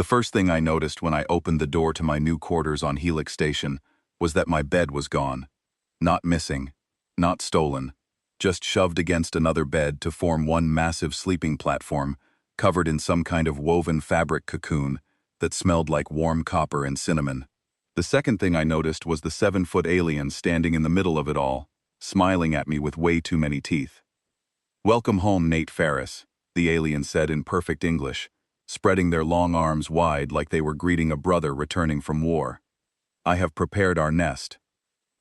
The first thing I noticed when I opened the door to my new quarters on Helix Station was that my bed was gone. Not missing, not stolen, just shoved against another bed to form one massive sleeping platform covered in some kind of woven fabric cocoon that smelled like warm copper and cinnamon. The second thing I noticed was the 7-foot alien standing in the middle of it all, smiling at me with way too many teeth. "Welcome home, Nate Ferris," the alien said in perfect English, spreading their long arms wide like they were greeting a brother returning from war. "I have prepared our nest."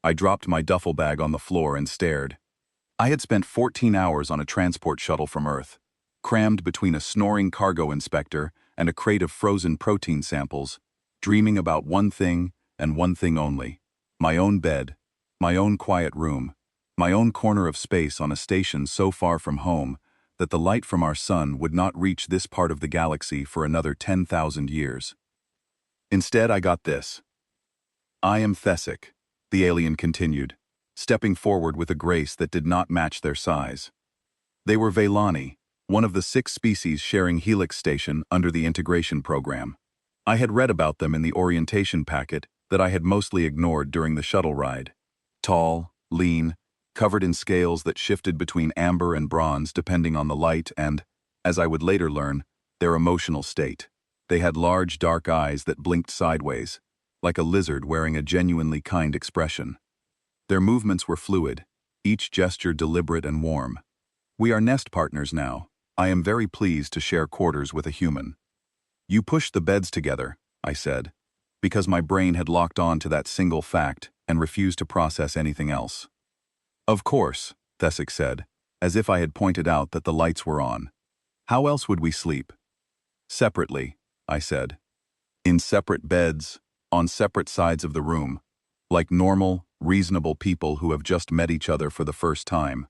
I dropped my duffel bag on the floor and stared. I had spent 14 hours on a transport shuttle from Earth, crammed between a snoring cargo inspector and a crate of frozen protein samples, dreaming about one thing and one thing only: my own bed, my own quiet room, my own corner of space on a station so far from home that the light from our sun would not reach this part of the galaxy for another 10,000 years. Instead, I got this. "I am Thesic," the alien continued, stepping forward with a grace that did not match their size. They were Veilani, one of the 6 species sharing Helix Station under the integration program. I had read about them in the orientation packet that I had mostly ignored during the shuttle ride. Tall, lean, covered in scales that shifted between amber and bronze depending on the light and, as I would later learn, their emotional state. They had large dark eyes that blinked sideways, like a lizard wearing a genuinely kind expression. Their movements were fluid, each gesture deliberate and warm. "We are nest partners now. I am very pleased to share quarters with a human." "You pushed the beds together," I said, because my brain had locked on to that single fact and refused to process anything else. "Of course," Thesic said, as if I had pointed out that the lights were on. "How else would we sleep?" "Separately," I said. "In separate beds, on separate sides of the room, like normal, reasonable people who have just met each other for the first time."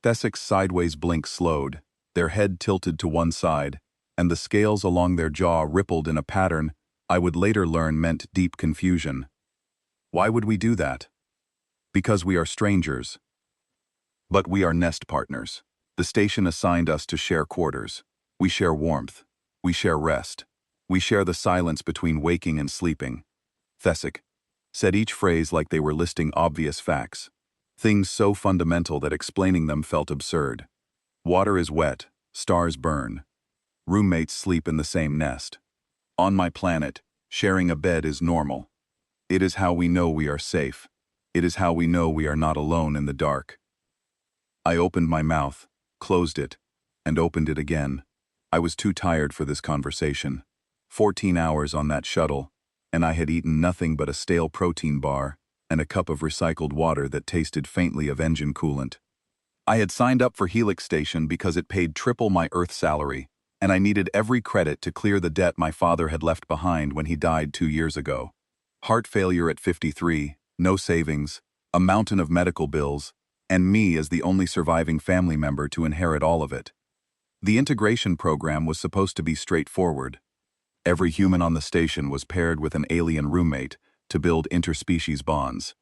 Thesic's sideways blink slowed, their head tilted to one side, and the scales along their jaw rippled in a pattern I would later learn meant deep confusion. "Why would we do that?" "Because we are strangers. But we are nest partners. The station assigned us to share quarters. We share warmth. We share rest. We share the silence between waking and sleeping." Thesic said each phrase like they were listing obvious facts, things so fundamental that explaining them felt absurd. "Water is wet, stars burn. Roommates sleep in the same nest. On my planet, sharing a bed is normal. It is how we know we are safe. It is how we know we are not alone in the dark." I opened my mouth, closed it, and opened it again. I was too tired for this conversation. 14 hours on that shuttle, and I had eaten nothing but a stale protein bar and a cup of recycled water that tasted faintly of engine coolant. I had signed up for Helix Station because it paid triple my Earth salary, and I needed every credit to clear the debt my father had left behind when he died 2 years ago. Heart failure at 53, no savings, a mountain of medical bills, and me as the only surviving family member to inherit all of it. The integration program was supposed to be straightforward. Every human on the station was paired with an alien roommate to build interspecies bonds.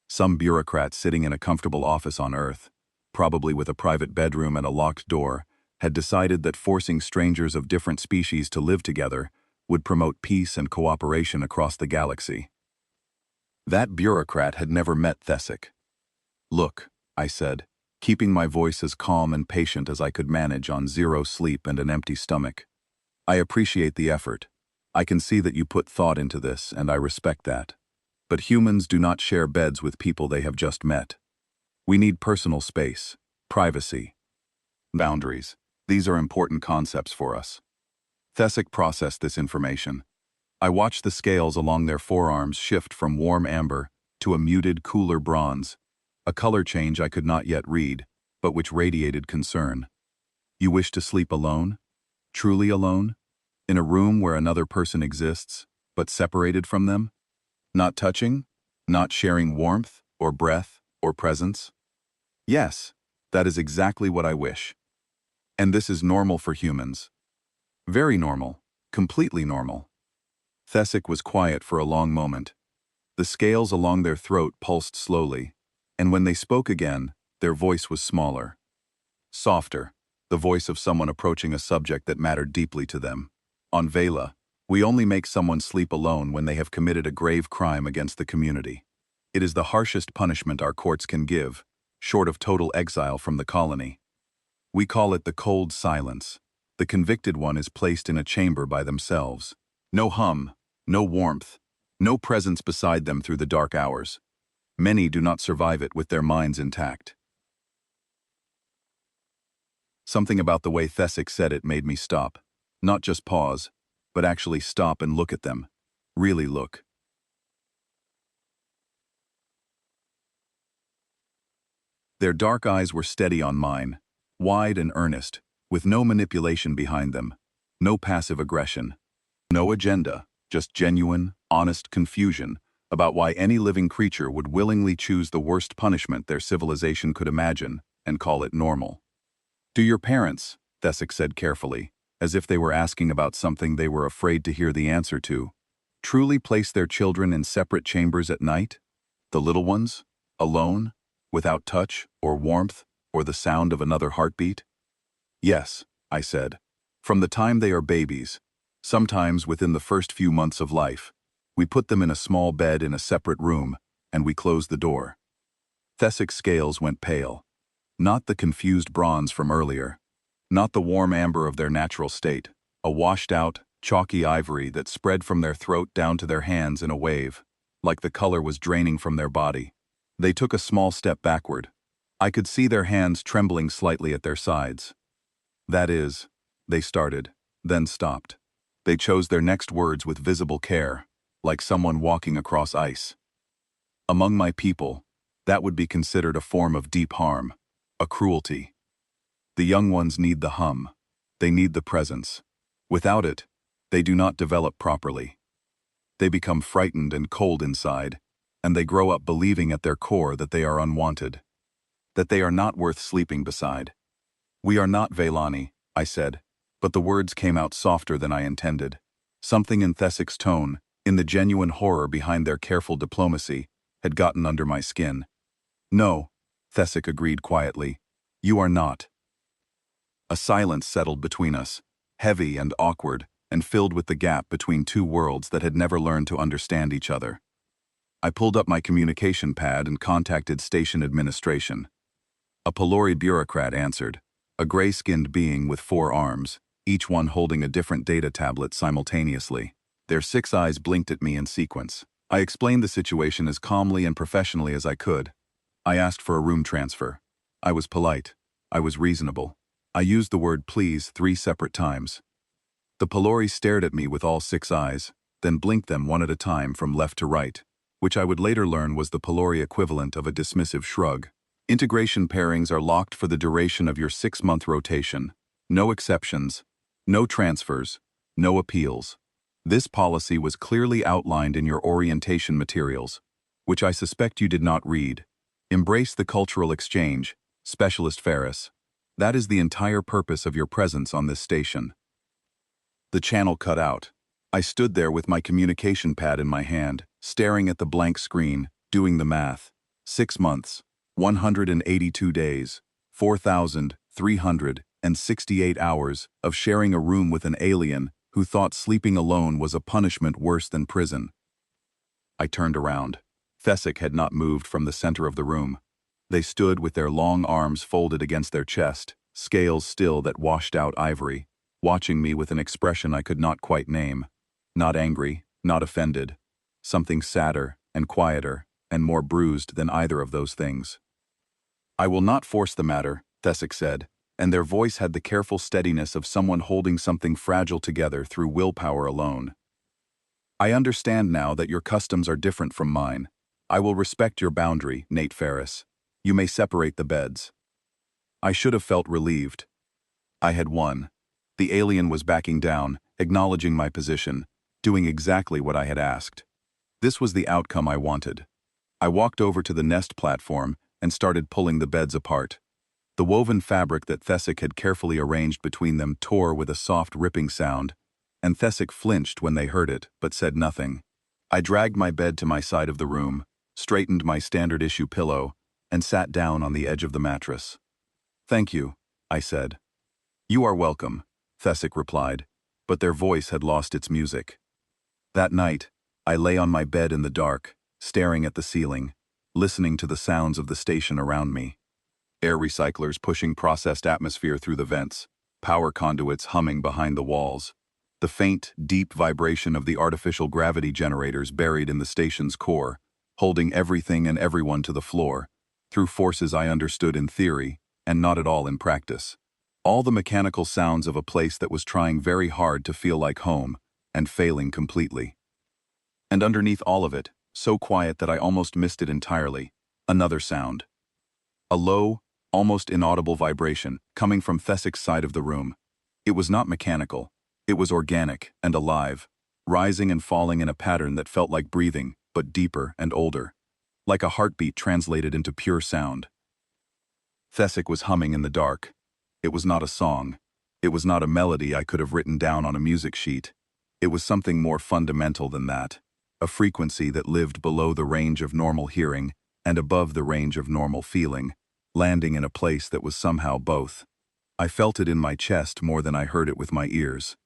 Some bureaucrat sitting in a comfortable office on Earth, probably with a private bedroom and a locked door, had decided that forcing strangers of different species to live together would promote peace and cooperation across the galaxy. That bureaucrat had never met Thesic. "Look," I said, keeping my voice as calm and patient as I could manage on 0 sleep and an empty stomach. "I appreciate the effort. I can see that you put thought into this, and I respect that. But humans do not share beds with people they have just met. We need personal space, privacy, boundaries. These are important concepts for us." Thesic processed this information. I watched the scales along their forearms shift from warm amber to a muted, cooler bronze, a color change I could not yet read, but which radiated concern. "You wish to sleep alone? Truly alone? In a room where another person exists, but separated from them? Not touching? Not sharing warmth, or breath, or presence?" "Yes, that is exactly what I wish. And this is normal for humans. Very normal, completely normal." Thesic was quiet for a long moment. The scales along their throat pulsed slowly, and when they spoke again, their voice was smaller. Softer, the voice of someone approaching a subject that mattered deeply to them. "On Vela, We only make someone sleep alone when they have committed a grave crime against the community. It is the harshest punishment our courts can give, short of total exile from the colony. We call it the cold silence. The convicted one is placed in a chamber by themselves. No hum, no warmth, no presence beside them through the dark hours. Many do not survive it with their minds intact. Something about the way Thesic said it made me stop. Not just pause, but actually stop and look at them. Really look. Their dark eyes were steady on mine, wide and earnest, with no manipulation behind them, no passive aggression, no agenda, just genuine, honest confusion about why any living creature would willingly choose the worst punishment their civilization could imagine and call it normal. "Do your parents," Thesic said carefully, as if they were asking about something they were afraid to hear the answer to, "truly place their children in separate chambers at night? The little ones? Alone? Without touch or warmth or the sound of another heartbeat?" "Yes," I said. "From the time they are babies, sometimes within the first few months of life, we put them in a small bed in a separate room, and we close the door." Thesic's scales went pale. Not the confused bronze from earlier. Not the warm amber of their natural state. A washed-out, chalky ivory that spread from their throat down to their hands in a wave, like the color was draining from their body. They took a small step backward. I could see their hands trembling slightly at their sides. "That is," they started, then stopped. They chose their next words with visible care, like someone walking across ice. "Among my people, that would be considered a form of deep harm, a cruelty. The young ones need the hum. They need the presence. Without it, they do not develop properly. They become frightened and cold inside, and they grow up believing at their core that they are unwanted, that they are not worth sleeping beside." "We are not Velani," I said, but the words came out softer than I intended. Something in Thesic's tone, in the genuine horror behind their careful diplomacy, had gotten under my skin. "No," Thesic agreed quietly. "You are not." A silence settled between us, heavy and awkward, and filled with the gap between two worlds that had never learned to understand each other. I pulled up my communication pad and contacted station administration. A Pelori bureaucrat answered, a gray-skinned being with 4 arms, each one holding a different data tablet simultaneously. Their 6 eyes blinked at me in sequence. I explained the situation as calmly and professionally as I could. I asked for a room transfer. I was polite. I was reasonable. I used the word please 3 separate times. The Pelori stared at me with all 6 eyes, then blinked them one at a time from left to right, which I would later learn was the Pelori equivalent of a dismissive shrug. "Integration pairings are locked for the duration of your 6-month rotation. No exceptions, no transfers, no appeals. This policy was clearly outlined in your orientation materials, which I suspect you did not read. Embrace the cultural exchange, Specialist Ferris. That is the entire purpose of your presence on this station." The channel cut out. I stood there with my communication pad in my hand, staring at the blank screen, doing the math. 6 months, 182 days, 4,368 hours of sharing a room with an alien who thought sleeping alone was a punishment worse than prison. I turned around. Thesic had not moved from the center of the room. They stood with their long arms folded against their chest, scales still that washed out ivory, watching me with an expression I could not quite name. Not angry, not offended. Something sadder and quieter and more bruised than either of those things. "I will not force the matter," Thesic said, and their voice had the careful steadiness of someone holding something fragile together through willpower alone. "I understand now that your customs are different from mine. I will respect your boundary, Nate Ferris. You may separate the beds." I should have felt relieved. I had won. The alien was backing down, acknowledging my position, doing exactly what I had asked. This was the outcome I wanted. I walked over to the nest platform and started pulling the beds apart. The woven fabric that Thesic had carefully arranged between them tore with a soft ripping sound, and Thesic flinched when they heard it, but said nothing. I dragged my bed to my side of the room, straightened my standard-issue pillow, and sat down on the edge of the mattress. "Thank you," I said. "You are welcome," Thesic replied, but their voice had lost its music. That night, I lay on my bed in the dark, staring at the ceiling, listening to the sounds of the station around me. Air recyclers pushing processed atmosphere through the vents, power conduits humming behind the walls, the faint, deep vibration of the artificial gravity generators buried in the station's core, holding everything and everyone to the floor, through forces I understood in theory and not at all in practice. All the mechanical sounds of a place that was trying very hard to feel like home and failing completely. And underneath all of it, so quiet that I almost missed it entirely, another sound. A low, almost inaudible vibration coming from Thesic's side of the room. It was not mechanical. It was organic and alive, rising and falling in a pattern that felt like breathing, but deeper and older, like a heartbeat translated into pure sound. Thesic was humming in the dark. It was not a song. It was not a melody I could have written down on a music sheet. It was something more fundamental than that, a frequency that lived below the range of normal hearing and above the range of normal feeling, landing in a place that was somehow both. I felt it in my chest more than I heard it with my ears.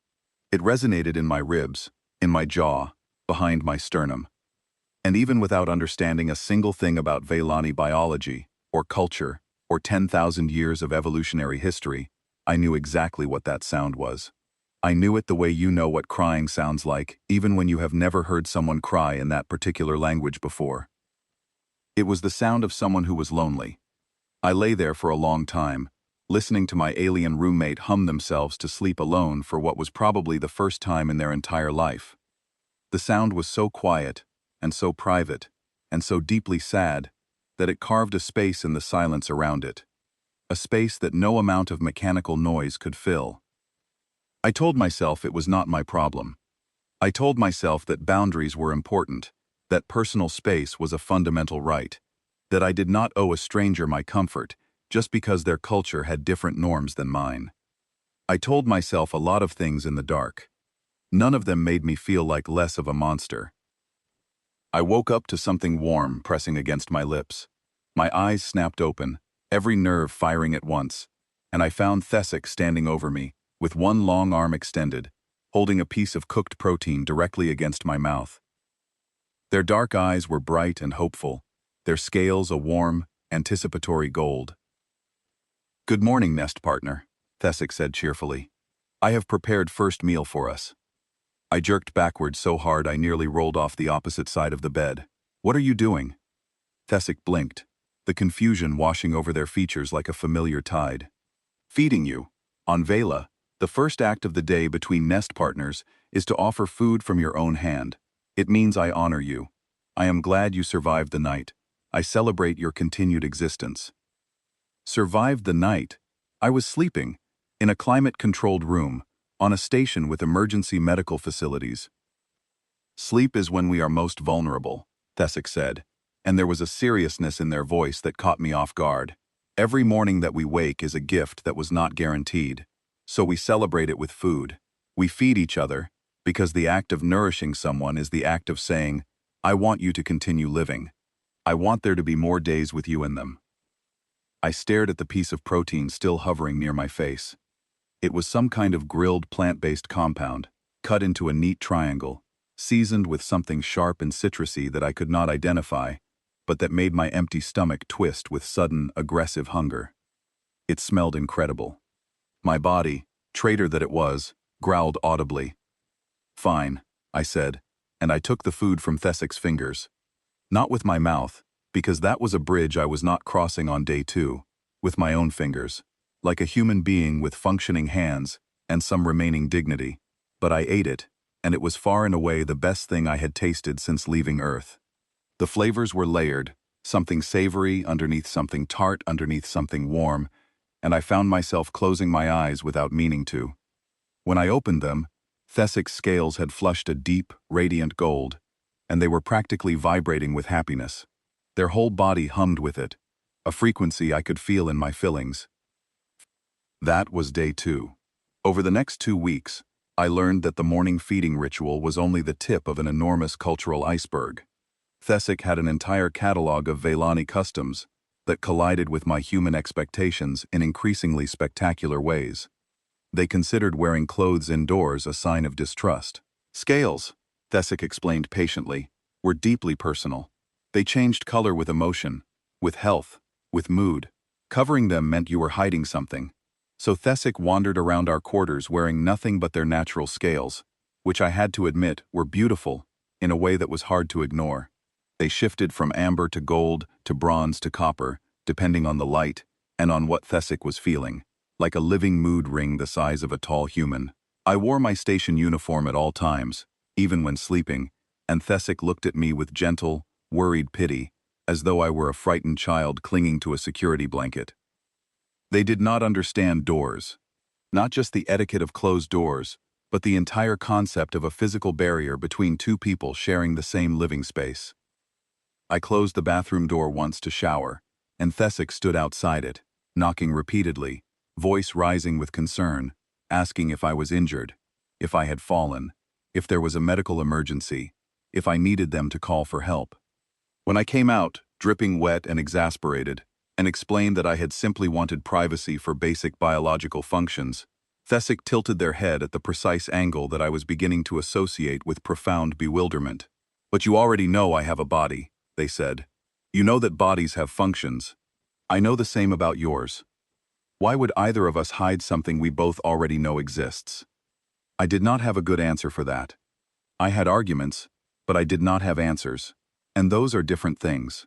It resonated in my ribs, in my jaw, behind my sternum. And even without understanding a single thing about Vailani biology, or culture, or 10,000 years of evolutionary history, I knew exactly what that sound was. I knew it the way you know what crying sounds like, even when you have never heard someone cry in that particular language before. It was the sound of someone who was lonely. I lay there for a long time, listening to my alien roommate hum themselves to sleep alone for what was probably the first time in their entire life. The sound was so quiet, and so private, and so deeply sad, that it carved a space in the silence around it. A space that no amount of mechanical noise could fill. I told myself it was not my problem. I told myself that boundaries were important, that personal space was a fundamental right, that I did not owe a stranger my comfort just because their culture had different norms than mine. I told myself a lot of things in the dark. None of them made me feel like less of a monster. I woke up to something warm pressing against my lips. My eyes snapped open, every nerve firing at once, and I found Thesic standing over me, with one long arm extended, holding a piece of cooked protein directly against my mouth. Their dark eyes were bright and hopeful, their scales a warm, anticipatory gold. "Good morning, nest partner," Thesic said cheerfully. "I have prepared first meal for us." I jerked backward so hard I nearly rolled off the opposite side of the bed. "What are you doing?" Thesic blinked, the confusion washing over their features like a familiar tide. "Feeding you. On Vela, the first act of the day between nest partners is to offer food from your own hand. It means I honor you. I am glad you survived the night. I celebrate your continued existence." Survived the night? I was sleeping, in a climate-controlled room, on a station with emergency medical facilities. "Sleep is when we are most vulnerable," Thesic said, and there was a seriousness in their voice that caught me off guard. "Every morning that we wake is a gift that was not guaranteed, so we celebrate it with food. We feed each other, because the act of nourishing someone is the act of saying, 'I want you to continue living. I want there to be more days with you in them.'" I stared at the piece of protein still hovering near my face. It was some kind of grilled plant-based compound, cut into a neat triangle, seasoned with something sharp and citrusy that I could not identify, but that made my empty stomach twist with sudden, aggressive hunger. It smelled incredible. My body, traitor that it was, growled audibly. "Fine," I said, and I took the food from Thesic's fingers. Not with my mouth, because that was a bridge I was not crossing on day 2, with my own fingers, like a human being with functioning hands and some remaining dignity. But I ate it, and it was far and away the best thing I had tasted since leaving Earth. The flavors were layered, something savory underneath something tart underneath something warm, and I found myself closing my eyes without meaning to. When I opened them, Thesic's scales had flushed a deep, radiant gold, and they were practically vibrating with happiness. Their whole body hummed with it, a frequency I could feel in my fillings. That was day 2. Over the next 2 weeks, I learned that the morning feeding ritual was only the tip of an enormous cultural iceberg. Thesic had an entire catalog of Vailani customs that collided with my human expectations in increasingly spectacular ways. They considered wearing clothes indoors a sign of distrust. "Scales," Thesic explained patiently, were deeply personal. They changed color with emotion, with health, with mood. Covering them meant you were hiding something. So Thesic wandered around our quarters wearing nothing but their natural scales, which I had to admit were beautiful in a way that was hard to ignore. They shifted from amber to gold to bronze to copper, depending on the light and on what Thesic was feeling, like a living mood ring the size of a tall human. I wore my station uniform at all times, even when sleeping, and Thesic looked at me with gentle, worried pity, as though I were a frightened child clinging to a security blanket. They did not understand doors. Not just the etiquette of closed doors, but the entire concept of a physical barrier between two people sharing the same living space. I closed the bathroom door once to shower, and Thesic stood outside it, knocking repeatedly, voice rising with concern, asking if I was injured, if I had fallen, if there was a medical emergency, if I needed them to call for help. When I came out, dripping wet and exasperated, and explained that I had simply wanted privacy for basic biological functions, Thesic tilted their head at the precise angle that I was beginning to associate with profound bewilderment. "But you already know I have a body," they said. "You know that bodies have functions. I know the same about yours. Why would either of us hide something we both already know exists?" I did not have a good answer for that. I had arguments, but I did not have answers. And those are different things.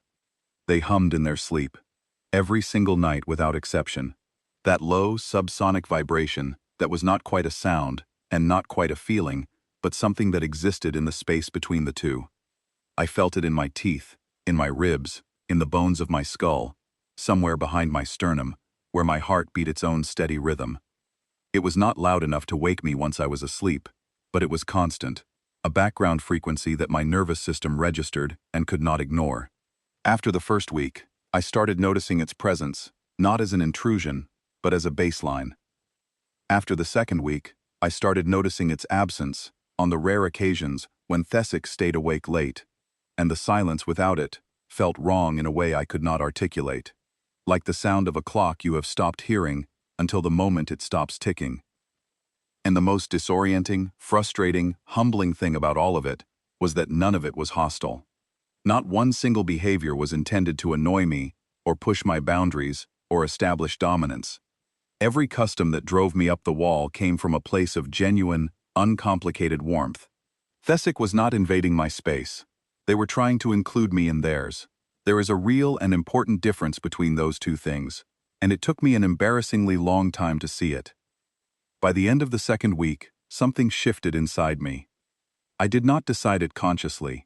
They hummed in their sleep, every single night without exception. That low, subsonic vibration that was not quite a sound and not quite a feeling, but something that existed in the space between the two. I felt it in my teeth, in my ribs, in the bones of my skull, somewhere behind my sternum, where my heart beat its own steady rhythm. It was not loud enough to wake me once I was asleep, but it was constant, a background frequency that my nervous system registered and could not ignore. After the first week, I started noticing its presence, not as an intrusion, but as a baseline. After the second week, I started noticing its absence on the rare occasions when Thesic stayed awake late, and the silence without it felt wrong in a way I could not articulate, like the sound of a clock you have stopped hearing until the moment it stops ticking. And the most disorienting, frustrating, humbling thing about all of it was that none of it was hostile. Not one single behavior was intended to annoy me, or push my boundaries, or establish dominance. Every custom that drove me up the wall came from a place of genuine, uncomplicated warmth. Thesic was not invading my space. They were trying to include me in theirs. There is a real and important difference between those two things, and it took me an embarrassingly long time to see it. By the end of the second week, something shifted inside me. I did not decide it consciously.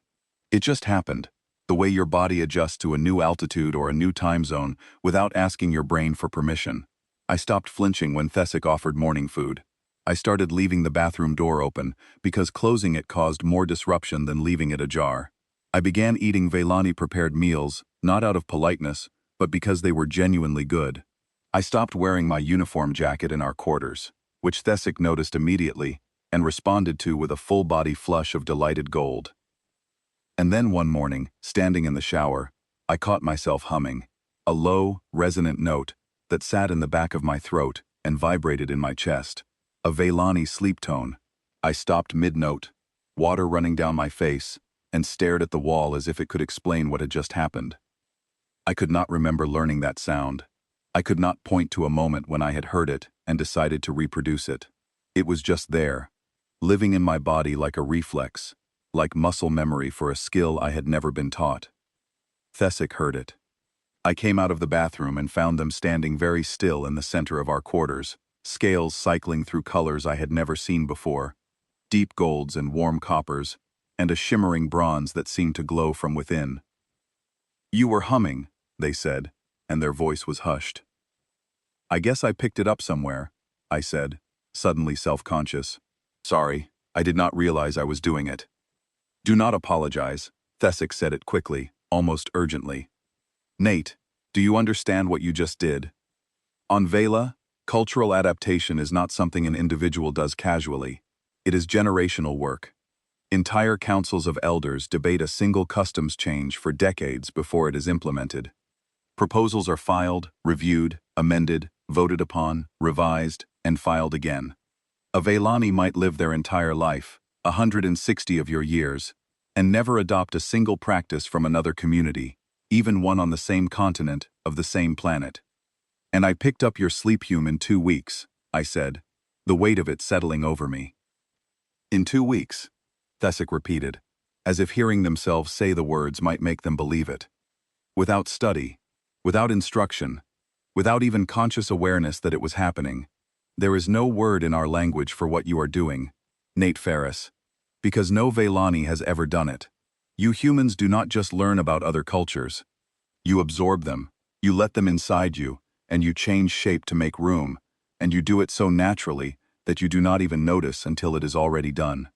It just happened, the way your body adjusts to a new altitude or a new time zone without asking your brain for permission. I stopped flinching when Thesic offered morning food. I started leaving the bathroom door open because closing it caused more disruption than leaving it ajar. I began eating Vailani-prepared meals, not out of politeness, but because they were genuinely good. I stopped wearing my uniform jacket in our quarters, which Thesic noticed immediately and responded to with a full-body flush of delighted gold. And then one morning, standing in the shower, I caught myself humming, a low, resonant note that sat in the back of my throat and vibrated in my chest, a Vailani sleep tone. I stopped mid-note, water running down my face, and stared at the wall as if it could explain what had just happened. I could not remember learning that sound. I could not point to a moment when I had heard it and decided to reproduce it. It was just there, living in my body like a reflex, like muscle memory for a skill I had never been taught. Thesic heard it. I came out of the bathroom and found them standing very still in the center of our quarters, scales cycling through colors I had never seen before, deep golds and warm coppers, and a shimmering bronze that seemed to glow from within. "You were humming," they said, and their voice was hushed. "I guess I picked it up somewhere," I said, suddenly self-conscious. "Sorry, I did not realize I was doing it." "Do not apologize," Thesic said it quickly, almost urgently. "Nate, do you understand what you just did? On Vela, cultural adaptation is not something an individual does casually. It is generational work. Entire councils of elders debate a single customs change for decades before it is implemented. Proposals are filed, reviewed, amended, voted upon, revised, and filed again. A Vailani might live their entire life, 160 of your years, and never adopt a single practice from another community, even one on the same continent, of the same planet. And I picked up your sleep hume in 2 weeks, I said, the weight of it settling over me. In 2 weeks, Thesic repeated, as if hearing themselves say the words might make them believe it. Without study, without instruction, without even conscious awareness that it was happening, there is no word in our language for what you are doing, Nate Ferris, because no Veilani has ever done it. You humans do not just learn about other cultures. You absorb them, you let them inside you, and you change shape to make room, and you do it so naturally that you do not even notice until it is already done.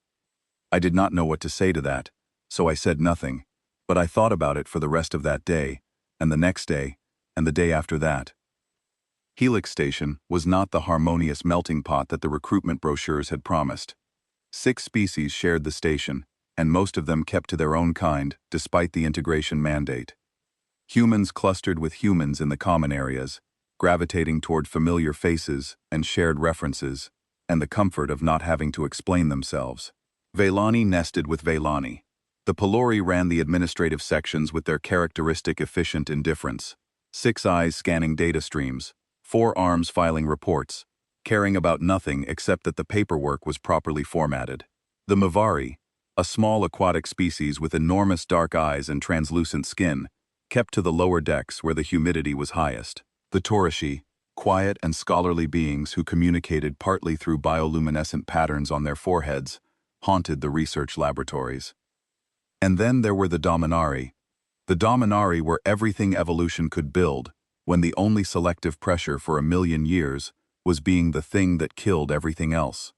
I did not know what to say to that, so I said nothing, but I thought about it for the rest of that day, and the next day, and the day after that. Helix Station was not the harmonious melting pot that the recruitment brochures had promised. 6 species shared the station, and most of them kept to their own kind, despite the integration mandate. Humans clustered with humans in the common areas, gravitating toward familiar faces and shared references, and the comfort of not having to explain themselves. Veilani nested with Veilani. The Pelori ran the administrative sections with their characteristic efficient indifference. 6 eyes scanning data streams, 4 arms filing reports, caring about nothing except that the paperwork was properly formatted. The Mavari, a small aquatic species with enormous dark eyes and translucent skin, kept to the lower decks where the humidity was highest. The Torishi, quiet and scholarly beings who communicated partly through bioluminescent patterns on their foreheads, haunted the research laboratories. And then there were the Dominari. The Dominari were everything evolution could build, when the only selective pressure for 1,000,000 years was being the thing that killed everything else.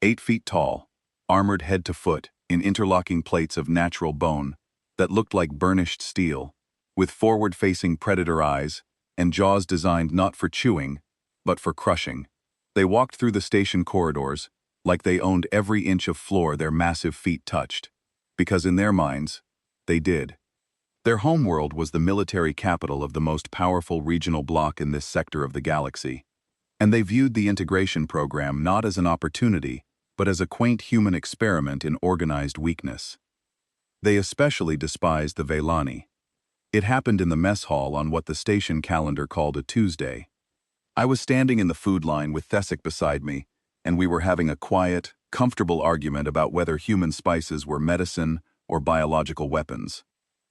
8 feet tall, armored head to foot in interlocking plates of natural bone that looked like burnished steel, with forward-facing predator eyes and jaws designed not for chewing, but for crushing. They walked through the station corridors like they owned every inch of floor their massive feet touched, because in their minds, they did. Their homeworld was the military capital of the most powerful regional bloc in this sector of the galaxy, and they viewed the integration program not as an opportunity, but as a quaint human experiment in organized weakness. They especially despised the Veilani. It happened in the mess hall on what the station calendar called a Tuesday. I was standing in the food line with Thesic beside me, and we were having a quiet, comfortable argument about whether human spices were medicine or biological weapons.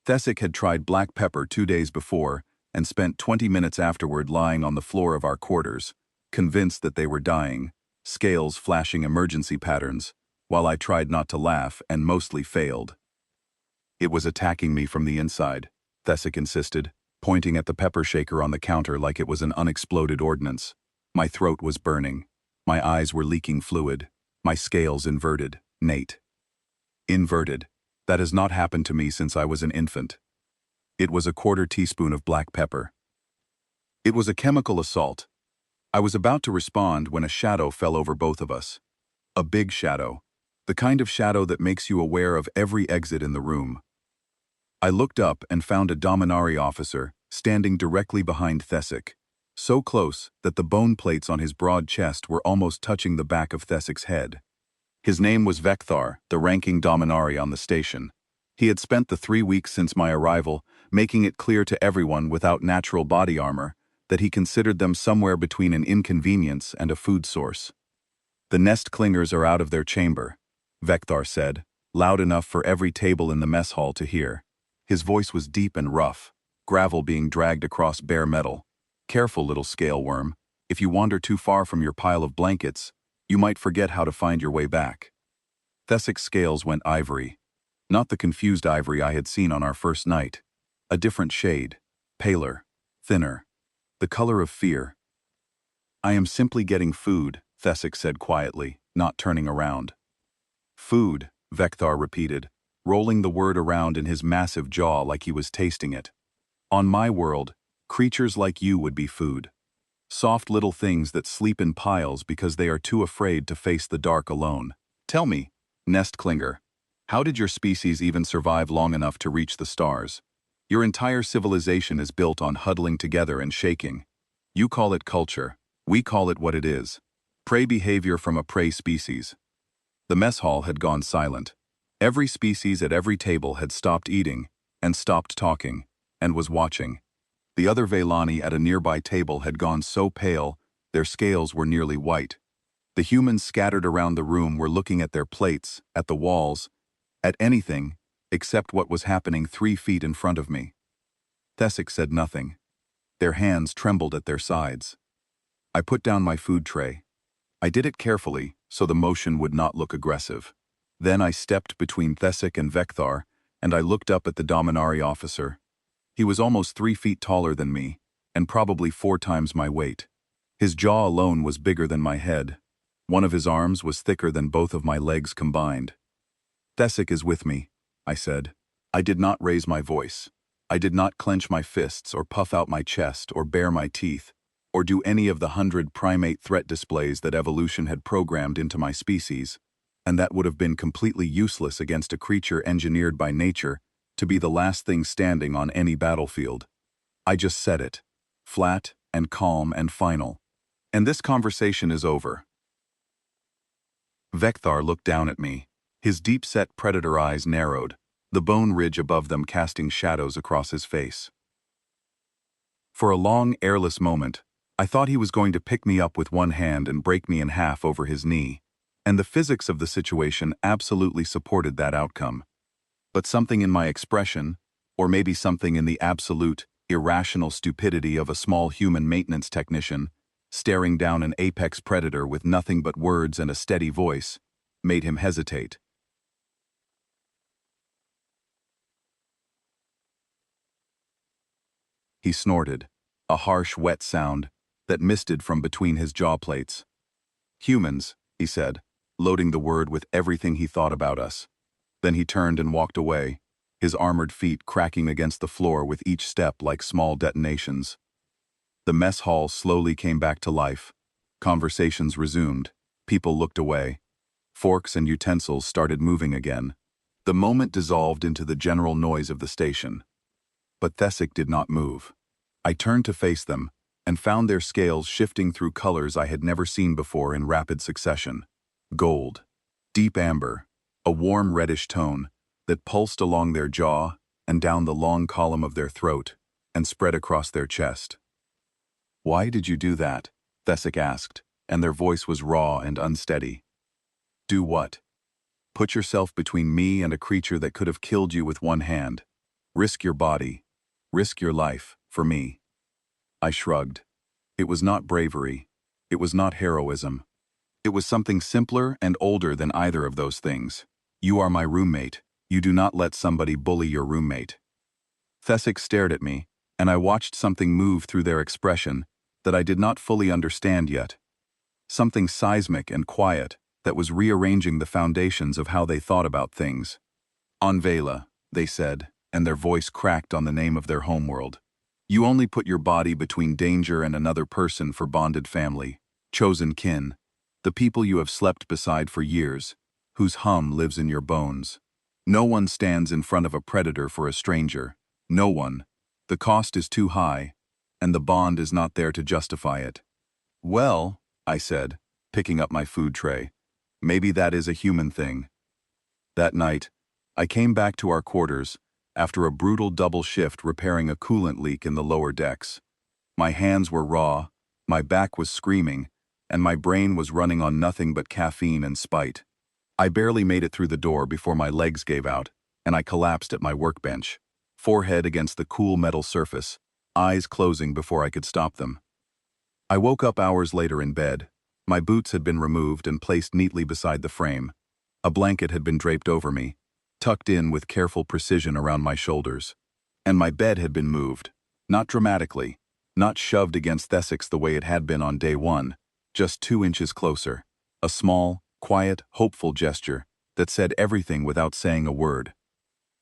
Thesic had tried black pepper 2 days before and spent 20 minutes afterward lying on the floor of our quarters, convinced that they were dying, scales flashing emergency patterns, while I tried not to laugh and mostly failed. It was attacking me from the inside, Thesic insisted, pointing at the pepper shaker on the counter like it was an unexploded ordnance. My throat was burning. My eyes were leaking fluid. My scales inverted. Nate. Inverted. That has not happened to me since I was an infant. It was a 1/4 teaspoon of black pepper. It was a chemical assault. I was about to respond when a shadow fell over both of us. A big shadow. The kind of shadow that makes you aware of every exit in the room. I looked up and found a Dominari officer standing directly behind Thesic, so close that the bone plates on his broad chest were almost touching the back of Thesic's head. His name was Vekthar, the ranking Dominari on the station. He had spent the 3 weeks since my arrival making it clear to everyone without natural body armor that he considered them somewhere between an inconvenience and a food source. The nest clingers are out of their chamber, Vekthar said, loud enough for every table in the mess hall to hear. His voice was deep and rough, gravel being dragged across bare metal. Careful, little scale worm. If you wander too far from your pile of blankets, you might forget how to find your way back. Thesic's scales went ivory. Not the confused ivory I had seen on our first night. A different shade. Paler. Thinner. The color of fear. I am simply getting food, Thesic said quietly, not turning around. Food, Vekthar repeated, rolling the word around in his massive jaw like he was tasting it. On my world, creatures like you would be food. Soft little things that sleep in piles because they are too afraid to face the dark alone. Tell me, nest clinger, how did your species even survive long enough to reach the stars? Your entire civilization is built on huddling together and shaking. You call it culture. We call it what it is. Prey behavior from a prey species. The mess hall had gone silent. Every species at every table had stopped eating, and stopped talking, and was watching. The other Velani at a nearby table had gone so pale, their scales were nearly white. The humans scattered around the room were looking at their plates, at the walls, at anything, except what was happening 3 feet in front of me. Thesic said nothing. Their hands trembled at their sides. I put down my food tray. I did it carefully, so the motion would not look aggressive. Then I stepped between Thesic and Vekthar, and I looked up at the Dominari officer. He was almost 3 feet taller than me, and probably 4 times my weight. His jaw alone was bigger than my head. One of his arms was thicker than both of my legs combined. Thesic is with me, I said. I did not raise my voice. I did not clench my fists or puff out my chest or bare my teeth, or do any of the 100 primate threat displays that evolution had programmed into my species, and that would have been completely useless against a creature engineered by nature to be the last thing standing on any battlefield. I just said it, flat and calm and final. And this conversation is over. Vekthar looked down at me. His deep-set predator eyes narrowed, the bone ridge above them casting shadows across his face. For a long, airless moment, I thought he was going to pick me up with one hand and break me in half over his knee, and the physics of the situation absolutely supported that outcome. But something in my expression, or maybe something in the absolute, irrational stupidity of a small human maintenance technician, staring down an apex predator with nothing but words and a steady voice, made him hesitate. He snorted, a harsh, wet sound that misted from between his jaw plates. "Humans," he said, loading the word with everything he thought about us. Then he turned and walked away, his armored feet cracking against the floor with each step like small detonations. The mess hall slowly came back to life. Conversations resumed. People looked away. Forks and utensils started moving again. The moment dissolved into the general noise of the station. But Thesic did not move. I turned to face them, and found their scales shifting through colors I had never seen before in rapid succession. Gold, deep amber, a warm reddish tone that pulsed along their jaw and down the long column of their throat and spread across their chest. "Why did you do that?" Thesic asked, and their voice was raw and unsteady. "Do what?" "Put yourself between me and a creature that could have killed you with one hand. Risk your body. Risk your life, for me." I shrugged. It was not bravery. It was not heroism. It was something simpler and older than either of those things. You are my roommate. You do not let somebody bully your roommate. Thesic stared at me, and I watched something move through their expression that I did not fully understand yet. Something seismic and quiet that was rearranging the foundations of how they thought about things. "On Vela," they said, and their voice cracked on the name of their homeworld. "You only put your body between danger and another person for bonded family, chosen kin, the people you have slept beside for years, whose hum lives in your bones. No one stands in front of a predator for a stranger. No one. The cost is too high, and the bond is not there to justify it." "Well," I said, picking up my food tray, "maybe that is a human thing." That night, I came back to our quarters after a brutal double shift repairing a coolant leak in the lower decks. My hands were raw, my back was screaming, and my brain was running on nothing but caffeine and spite. I barely made it through the door before my legs gave out, and I collapsed at my workbench, forehead against the cool metal surface, eyes closing before I could stop them. I woke up hours later in bed. My boots had been removed and placed neatly beside the frame. A blanket had been draped over me, tucked in with careful precision around my shoulders. And my bed had been moved, not dramatically, not shoved against Thesic's the way it had been on day one, just 2 inches closer. A small, quiet, hopeful gesture that said everything without saying a word.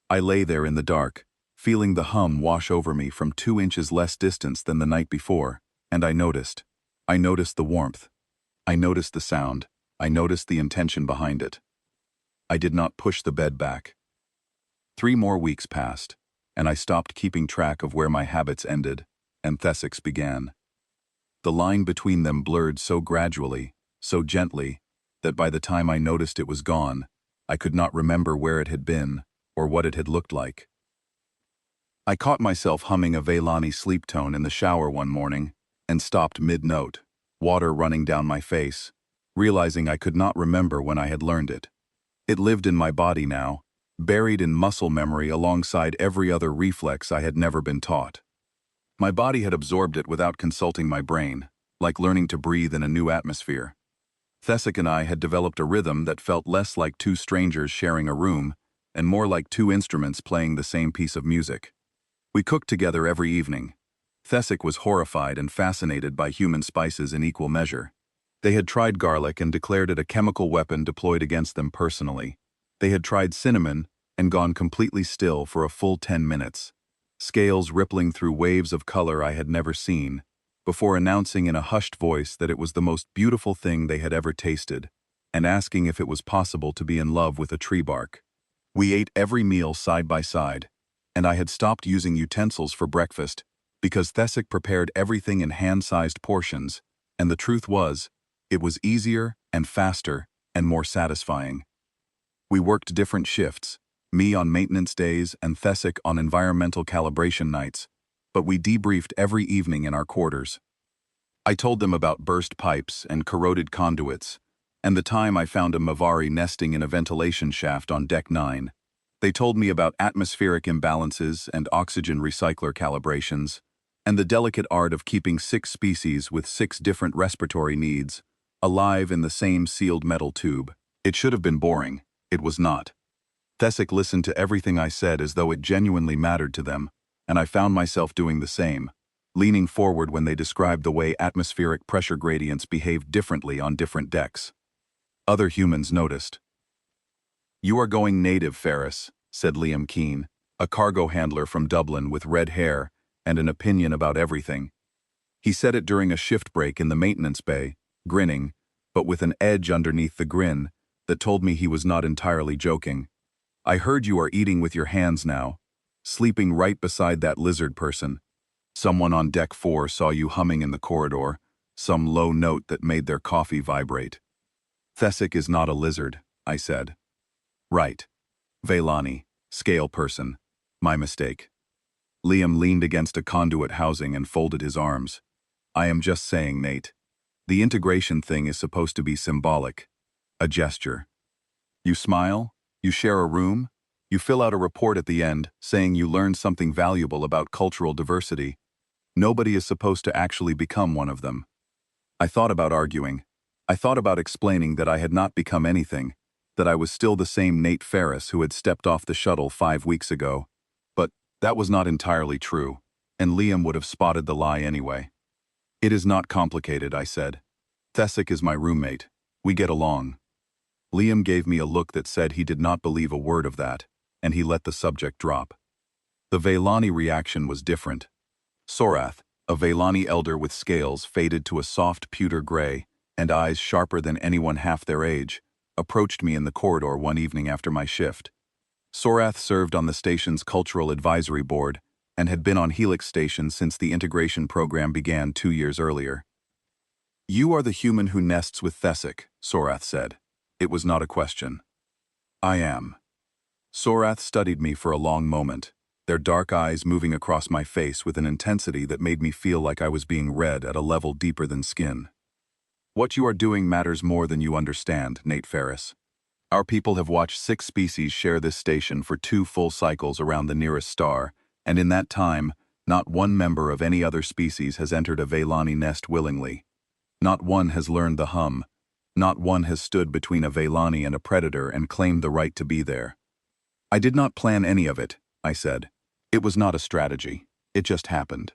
I lay there in the dark, feeling the hum wash over me from 2 inches less distance than the night before, and I noticed. I noticed the warmth. I noticed the sound. I noticed the intention behind it. I did not push the bed back. 3 more weeks passed, and I stopped keeping track of where my habits ended, and Thesic's began. The line between them blurred so gradually, so gently, that by the time I noticed it was gone, I could not remember where it had been or what it had looked like. I caught myself humming a Veilani sleep tone in the shower one morning and stopped mid-note, water running down my face, realizing I could not remember when I had learned it. It lived in my body now, buried in muscle memory alongside every other reflex I had never been taught. My body had absorbed it without consulting my brain, like learning to breathe in a new atmosphere. Thesic and I had developed a rhythm that felt less like two strangers sharing a room and more like two instruments playing the same piece of music. We cooked together every evening. Thesic was horrified and fascinated by human spices in equal measure. They had tried garlic and declared it a chemical weapon deployed against them personally. They had tried cinnamon and gone completely still for a full 10 minutes, scales rippling through waves of color I had never seen, before announcing in a hushed voice that it was the most beautiful thing they had ever tasted, and asking if it was possible to be in love with a tree bark. We ate every meal side by side, and I had stopped using utensils for breakfast because Thesic prepared everything in hand-sized portions, and the truth was, it was easier and faster and more satisfying. We worked different shifts, me on maintenance days and Thesic on environmental calibration nights, but we debriefed every evening in our quarters. I told them about burst pipes and corroded conduits, and the time I found a MeHFY nesting in a ventilation shaft on Deck 9. They told me about atmospheric imbalances and oxygen recycler calibrations, and the delicate art of keeping 6 species with 6 different respiratory needs alive in the same sealed metal tube. It should have been boring. It was not. Thesic listened to everything I said as though it genuinely mattered to them, and I found myself doing the same, leaning forward when they described the way atmospheric pressure gradients behaved differently on different decks. Other humans noticed. "You are going native, Ferris," said Liam Keane, a cargo handler from Dublin with red hair and an opinion about everything. He said it during a shift break in the maintenance bay, grinning, but with an edge underneath the grin that told me he was not entirely joking. "I heard you are eating with your hands now, sleeping right beside that lizard person. Someone on Deck 4 saw you humming in the corridor, some low note that made their coffee vibrate." "Thesic is not a lizard," I said. "Right. Veilani, scale person. My mistake." Liam leaned against a conduit housing and folded his arms. "I am just saying, Nate. The integration thing is supposed to be symbolic. A gesture. You smile, you share a room, you fill out a report at the end saying you learned something valuable about cultural diversity. Nobody is supposed to actually become one of them." I thought about arguing. I thought about explaining that I had not become anything, that I was still the same Nate Ferris who had stepped off the shuttle 5 weeks ago. But that was not entirely true, and Liam would have spotted the lie anyway. "It is not complicated," I said. "Thesic is my roommate. We get along." Liam gave me a look that said he did not believe a word of that, and he let the subject drop. The Veilani reaction was different. Sorath, a Veilani elder with scales faded to a soft pewter gray and eyes sharper than anyone half their age, approached me in the corridor one evening after my shift. Sorath served on the station's cultural advisory board and had been on Helix Station since the integration program began 2 years earlier. "You are the human who nests with Thesic," Sorath said. It was not a question. "I am." Sorath studied me for a long moment, their dark eyes moving across my face with an intensity that made me feel like I was being read at a level deeper than skin. "What you are doing matters more than you understand, Nate Ferris. Our people have watched 6 species share this station for 2 full cycles around the nearest star, and in that time, not one member of any other species has entered a Veilani nest willingly. Not one has learned the hum. Not one has stood between a Veilani and a predator and claimed the right to be there. I did not plan any of it," I said. "It was not a strategy. It just happened."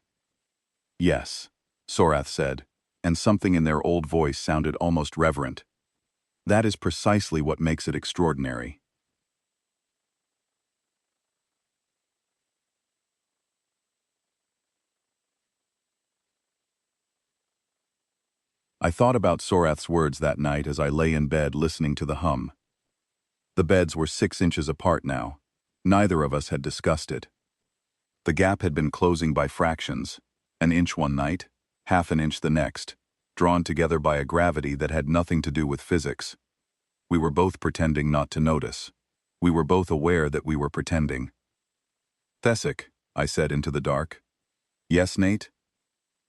"Yes," Sorath said, and something in their old voice sounded almost reverent. "That is precisely what makes it extraordinary." I thought about Sorath's words that night as I lay in bed listening to the hum. The beds were 6 inches apart now. Neither of us had discussed it. The gap had been closing by fractions, an inch one night, half an inch the next, drawn together by a gravity that had nothing to do with physics. We were both pretending not to notice. We were both aware that we were pretending. "Thesic," I said into the dark. "Yes, Nate?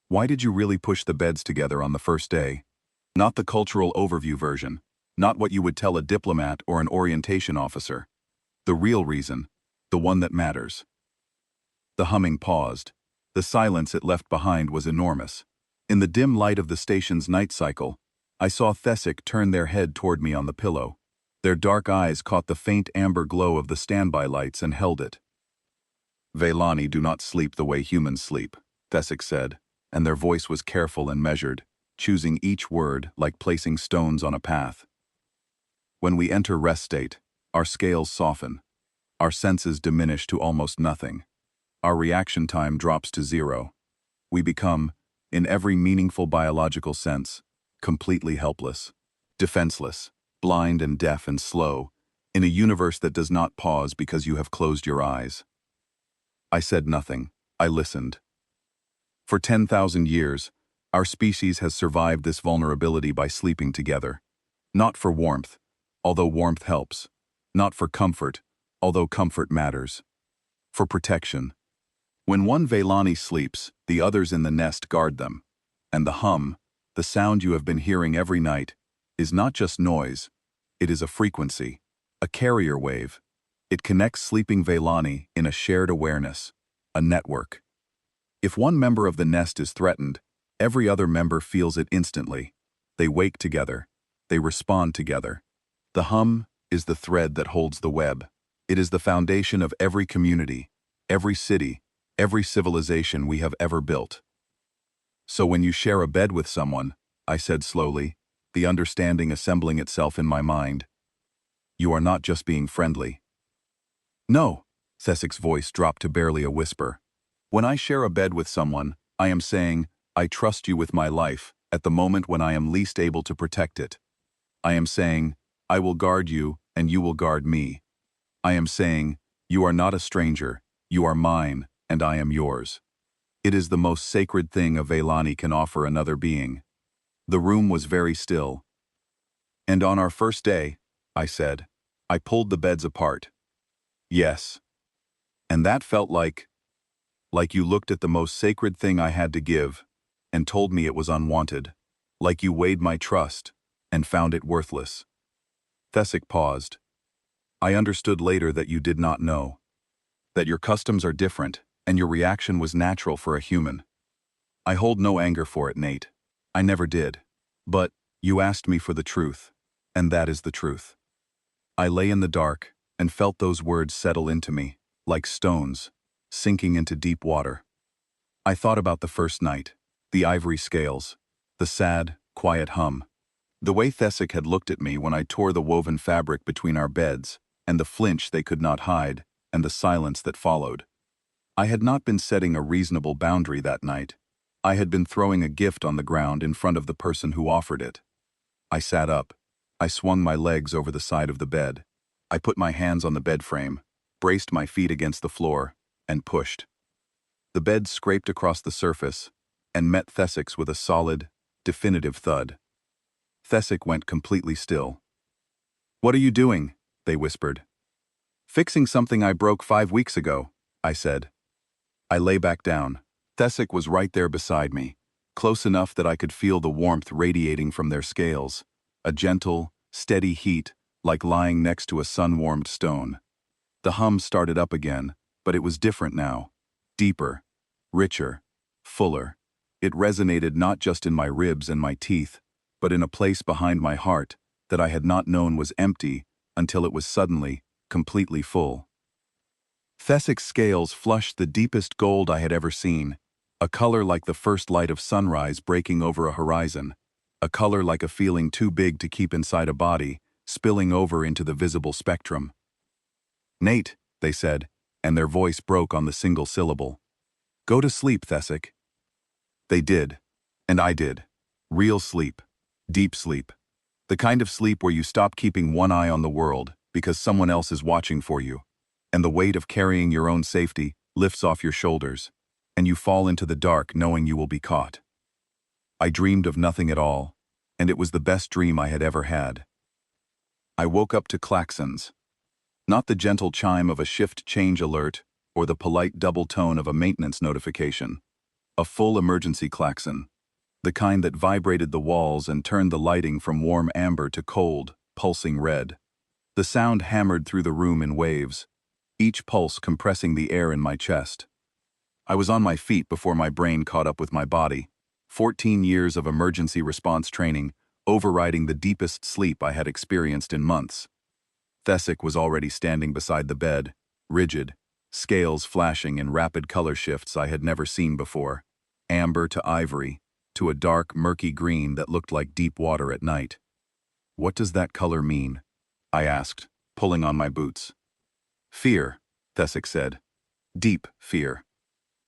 Why did you really push the beds together on the first day? Not the cultural overview version. Not what you would tell a diplomat or an orientation officer. The real reason. The one that matters." The humming paused. The silence it left behind was enormous. In the dim light of the station's night cycle, I saw Thesic turn their head toward me on the pillow. Their dark eyes caught the faint amber glow of the standby lights and held it. "Veilani do not sleep the way humans sleep," Thesic said, and their voice was careful and measured, choosing each word like placing stones on a path. "When we enter rest state, our scales soften. Our senses diminish to almost nothing. Our reaction time drops to zero. We become, in every meaningful biological sense, completely helpless, defenseless, blind and deaf and slow, in a universe that does not pause because you have closed your eyes." I said nothing. I listened. For 10,000 years, our species has survived this vulnerability by sleeping together. Not for warmth, although warmth helps. Not for comfort, although comfort matters. For protection. When one Veilani sleeps, the others in the nest guard them. And the hum, the sound you have been hearing every night, is not just noise. It is a frequency, a carrier wave. It connects sleeping Veilani in a shared awareness, a network. If one member of the nest is threatened, every other member feels it instantly. They wake together. They respond together. The hum is the thread that holds the web. It is the foundation of every community, every city, every civilization we have ever built. "So when you share a bed with someone," I said slowly, the understanding assembling itself in my mind, "you are not just being friendly." "No," Thesic's voice dropped to barely a whisper. "When I share a bed with someone, I am saying, I trust you with my life at the moment when I am least able to protect it. I am saying, I will guard you and you will guard me. I am saying, you are not a stranger, you are mine, and I am yours. It is the most sacred thing a Veilani can offer another being." The room was very still. "And on our first day," I said, "I pulled the beds apart." "Yes. And that felt like you looked at the most sacred thing I had to give and told me it was unwanted. Like you weighed my trust and found it worthless." Thesic paused. "I understood later that you did not know. That your customs are different and your reaction was natural for a human. I hold no anger for it, Nate. I never did. But you asked me for the truth, and that is the truth." I lay in the dark and felt those words settle into me, like stones, sinking into deep water. I thought about the first night, the ivory scales, the sad, quiet hum, the way Thesic had looked at me when I tore the woven fabric between our beds, and the flinch they could not hide, and the silence that followed. I had not been setting a reasonable boundary that night. I had been throwing a gift on the ground in front of the person who offered it. I sat up. I swung my legs over the side of the bed. I put my hands on the bed frame, braced my feet against the floor, and pushed. The bed scraped across the surface and met Thesic's with a solid, definitive thud. Thesic went completely still. "What are you doing?" they whispered. "Fixing something I broke 5 weeks ago," I said. I lay back down. Thesic was right there beside me, close enough that I could feel the warmth radiating from their scales, a gentle, steady heat like lying next to a sun-warmed stone. The hum started up again, but it was different now. Deeper, richer, fuller. It resonated not just in my ribs and my teeth, but in a place behind my heart that I had not known was empty until it was suddenly, completely full. Thesic's scales flushed the deepest gold I had ever seen, a color like the first light of sunrise breaking over a horizon, a color like a feeling too big to keep inside a body, spilling over into the visible spectrum. "Nate," they said, and their voice broke on the single syllable. "Go to sleep, Thesic." They did, and I did. Real sleep. Deep sleep. The kind of sleep where you stop keeping one eye on the world because someone else is watching for you, and the weight of carrying your own safety lifts off your shoulders, and you fall into the dark knowing you will be caught. I dreamed of nothing at all, and it was the best dream I had ever had. I woke up to klaxons. Not the gentle chime of a shift change alert or the polite double tone of a maintenance notification. A full emergency klaxon, the kind that vibrated the walls and turned the lighting from warm amber to cold, pulsing red. The sound hammered through the room in waves, each pulse compressing the air in my chest. I was on my feet before my brain caught up with my body. 14 years of emergency response training, overriding the deepest sleep I had experienced in months. Thesic was already standing beside the bed, rigid, scales flashing in rapid color shifts I had never seen before, amber to ivory, to a dark, murky green that looked like deep water at night. "What does that color mean?" I asked, pulling on my boots. "Fear," Thesic said. "Deep fear."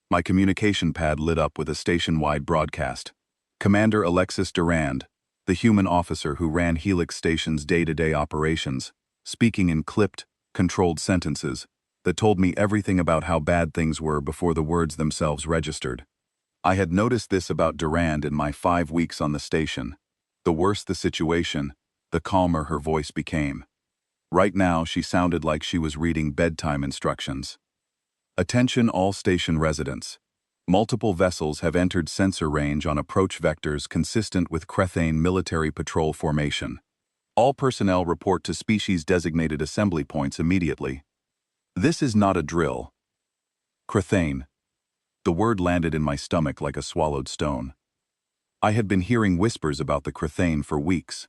My communication pad lit up with a station-wide broadcast. Commander Alexis Durand, the human officer who ran Helix Station's day-to-day operations, speaking in clipped, controlled sentences that told me everything about how bad things were before the words themselves registered. I had noticed this about Durand in my 5 weeks on the station. The worse the situation, the calmer her voice became. Right now, she sounded like she was reading bedtime instructions. "Attention all station residents. Multiple vessels have entered sensor range on approach vectors consistent with Crethane military patrol formation. All personnel report to species-designated assembly points immediately." This is not a drill. Crethane. The word landed in my stomach like a swallowed stone. I had been hearing whispers about the Crethane for weeks.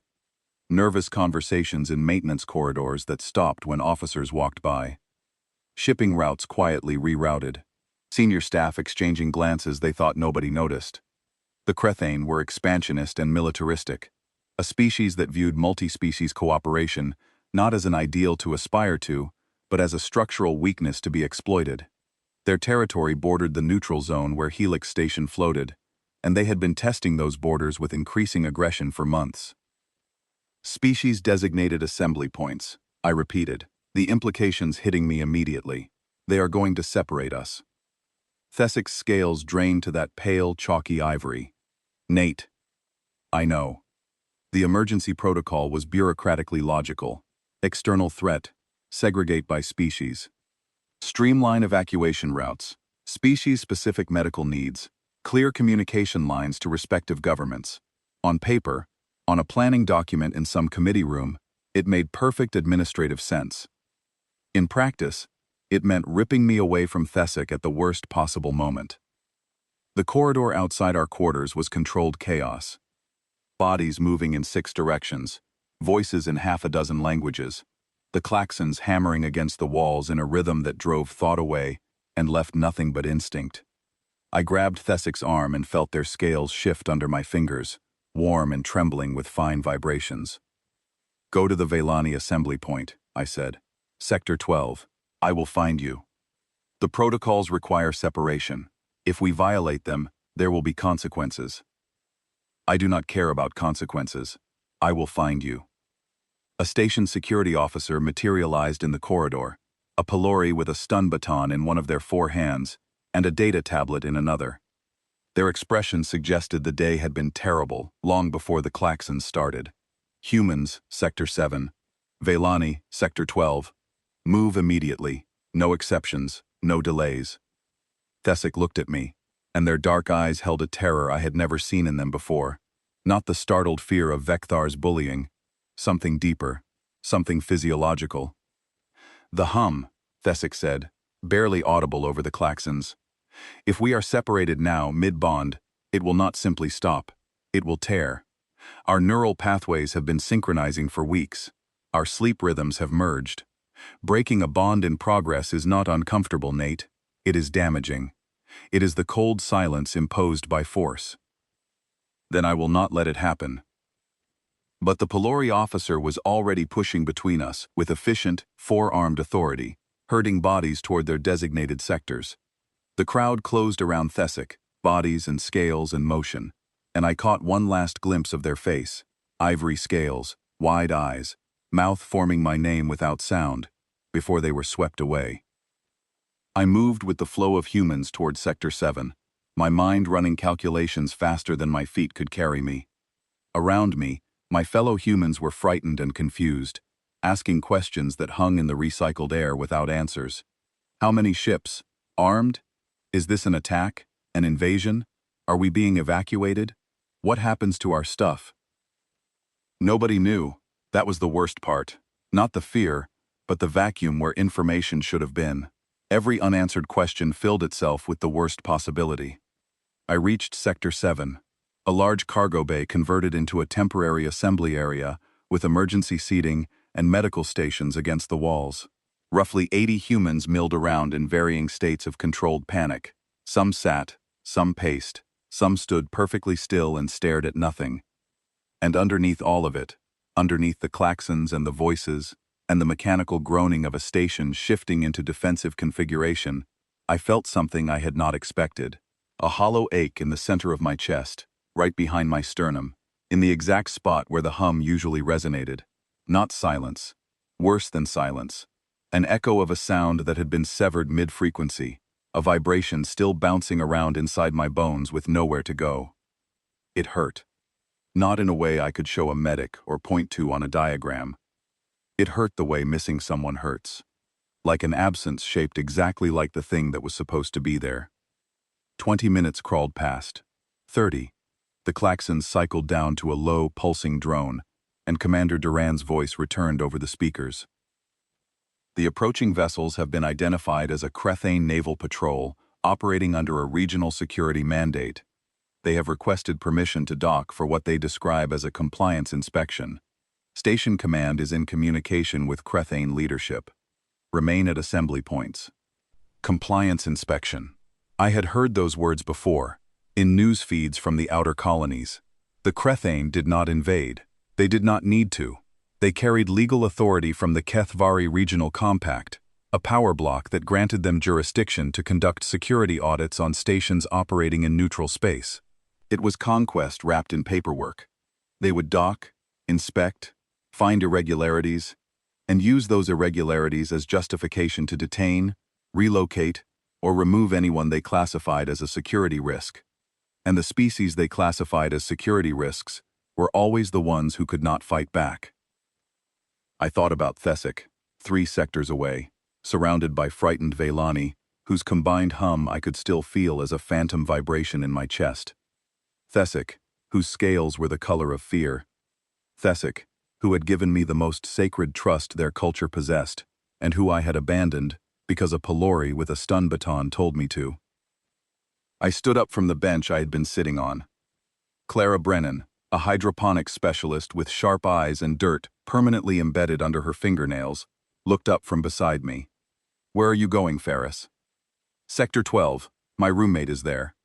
Nervous conversations in maintenance corridors that stopped when officers walked by. Shipping routes quietly rerouted. Senior staff exchanging glances they thought nobody noticed. The Crethane were expansionist and militaristic. A species that viewed multi-species cooperation not as an ideal to aspire to, but as a structural weakness to be exploited. Their territory bordered the neutral zone where Helix Station floated, and they had been testing those borders with increasing aggression for months. "Species-designated assembly points," I repeated, the implications hitting me immediately. "They are going to separate us." Thesic's scales drained to that pale, chalky ivory. "Nate." "I know." The emergency protocol was bureaucratically logical. External threat, segregate by species. Streamline evacuation routes, species-specific medical needs, clear communication lines to respective governments. On paper, on a planning document in some committee room, it made perfect administrative sense. In practice, it meant ripping me away from Thesic at the worst possible moment. The corridor outside our quarters was controlled chaos. Bodies moving in 6 directions, voices in half a dozen languages, the klaxons hammering against the walls in a rhythm that drove thought away and left nothing but instinct. I grabbed Thesic's arm and felt their scales shift under my fingers, warm and trembling with fine vibrations. "Go to the Velani assembly point," I said. "Sector 12. I will find you." The protocols require separation. If we violate them, there will be consequences. "I do not care about consequences. I will find you." A station security officer materialized in the corridor, a pilori with a stun baton in one of their 4 hands and a data tablet in another. Their expression suggested the day had been terrible long before the klaxons started. "Humans, Sector 7. Velani, Sector 12. Move immediately. No exceptions, no delays." Thesic looked at me, and their dark eyes held a terror I had never seen in them before. Not the startled fear of Vekthar's bullying. Something deeper, something physiological. "The hum," Thesic said, barely audible over the klaxons. "If we are separated now, mid-bond, it will not simply stop. It will tear. Our neural pathways have been synchronizing for weeks. Our sleep rhythms have merged. Breaking a bond in progress is not uncomfortable, Nate. It is damaging. It is the cold silence imposed by force." "Then I will not let it happen." But the pilori officer was already pushing between us with efficient, 4-armed authority, herding bodies toward their designated sectors. The crowd closed around Thesic, bodies and scales in motion, and I caught one last glimpse of their face, ivory scales, wide eyes, mouth forming my name without sound, before they were swept away. I moved with the flow of humans toward Sector 7, my mind running calculations faster than my feet could carry me. Around me, my fellow humans were frightened and confused. asking questions that hung in the recycled air without answers. How many ships? Armed? Is this an attack? An invasion? Are we being evacuated? What happens to our stuff? Nobody knew. That was the worst part. Not the fear, but the vacuum where information should have been. Every unanswered question filled itself with the worst possibility. I reached Sector 7, a large cargo bay converted into a temporary assembly area with emergency seating and medical stations against the walls. Roughly 80 humans milled around in varying states of controlled panic. Some sat, some paced, some stood perfectly still and stared at nothing. And underneath all of it, underneath the klaxons and the voices, and the mechanical groaning of a station shifting into defensive configuration, I felt something I had not expected. A hollow ache in the center of my chest, right behind my sternum, in the exact spot where the hum usually resonated. Not silence. Worse than silence. An echo of a sound that had been severed mid-frequency, a vibration still bouncing around inside my bones with nowhere to go. It hurt. Not in a way I could show a medic or point to on a diagram. It hurt the way missing someone hurts. Like an absence shaped exactly like the thing that was supposed to be there. 20 minutes crawled past. 30. The klaxons cycled down to a low, pulsing drone, and Commander Duran's voice returned over the speakers. The approaching vessels have been identified as a Crethane naval patrol operating under a regional security mandate. They have requested permission to dock for what they describe as a compliance inspection. Station Command is in communication with Crethane leadership. Remain at assembly points. Compliance inspection. I had heard those words before, in news feeds from the outer colonies. The Crethane did not invade. They did not need to. They carried legal authority from the Kethvari Regional Compact, a power block that granted them jurisdiction to conduct security audits on stations operating in neutral space. It was conquest wrapped in paperwork. They would dock, inspect, find irregularities, and use those irregularities as justification to detain, relocate, or remove anyone they classified as a security risk. And the species they classified as security risks were always the ones who could not fight back. I thought about Thesic, 3 sectors away, surrounded by frightened Veilani, whose combined hum I could still feel as a phantom vibration in my chest. Thesic, whose scales were the color of fear. Thesic, who had given me the most sacred trust their culture possessed, and who I had abandoned because a Pelori with a stun baton told me to. I stood up from the bench I had been sitting on. Clara Brennan, a hydroponics specialist with sharp eyes and dirt permanently embedded under her fingernails, looked up from beside me. "Where are you going, Ferris?" "Sector 12. My roommate is there."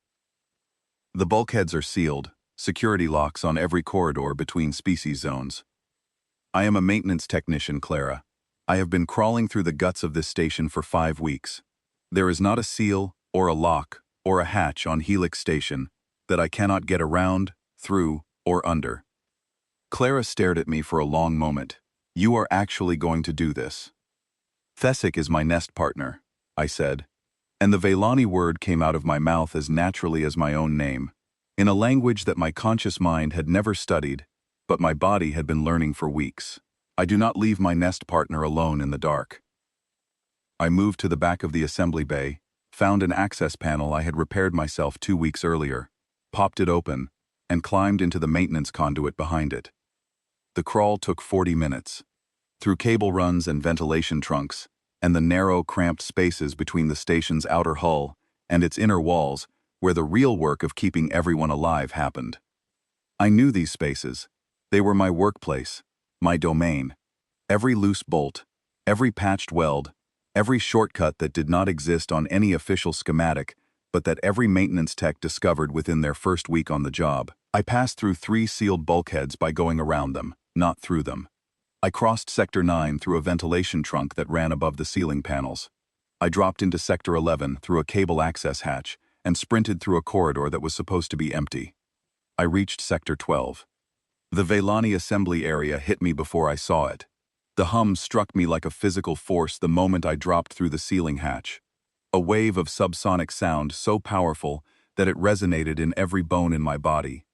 The bulkheads are sealed, security locks on every corridor between species zones. "I am a maintenance technician, Clara. I have been crawling through the guts of this station for 5 weeks. There is not a seal, or a lock, or a hatch on Helix Station that I cannot get around, through, or under." Clara stared at me for a long moment. "You are actually going to do this?" "Thesic is my nest partner," I said, and the Veilani word came out of my mouth as naturally as my own name, in a language that my conscious mind had never studied, but my body had been learning for weeks. I do not leave my nest partner alone in the dark. I moved to the back of the assembly bay, found an access panel I had repaired myself 2 weeks earlier, popped it open, and climbed into the maintenance conduit behind it. The crawl took 40 minutes. Through cable runs and ventilation trunks, and the narrow, cramped spaces between the station's outer hull and its inner walls, where the real work of keeping everyone alive happened. I knew these spaces. They were my workplace, my domain. Every loose bolt, every patched weld, every shortcut that did not exist on any official schematic, but that every maintenance tech discovered within their first week on the job. I passed through 3 sealed bulkheads by going around them, not through them. I crossed Sector 9 through a ventilation trunk that ran above the ceiling panels. I dropped into Sector 11 through a cable access hatch and sprinted through a corridor that was supposed to be empty. I reached Sector 12. The Veilani assembly area hit me before I saw it. The hum struck me like a physical force the moment I dropped through the ceiling hatch. A wave of subsonic sound so powerful that it resonated in every bone in my body.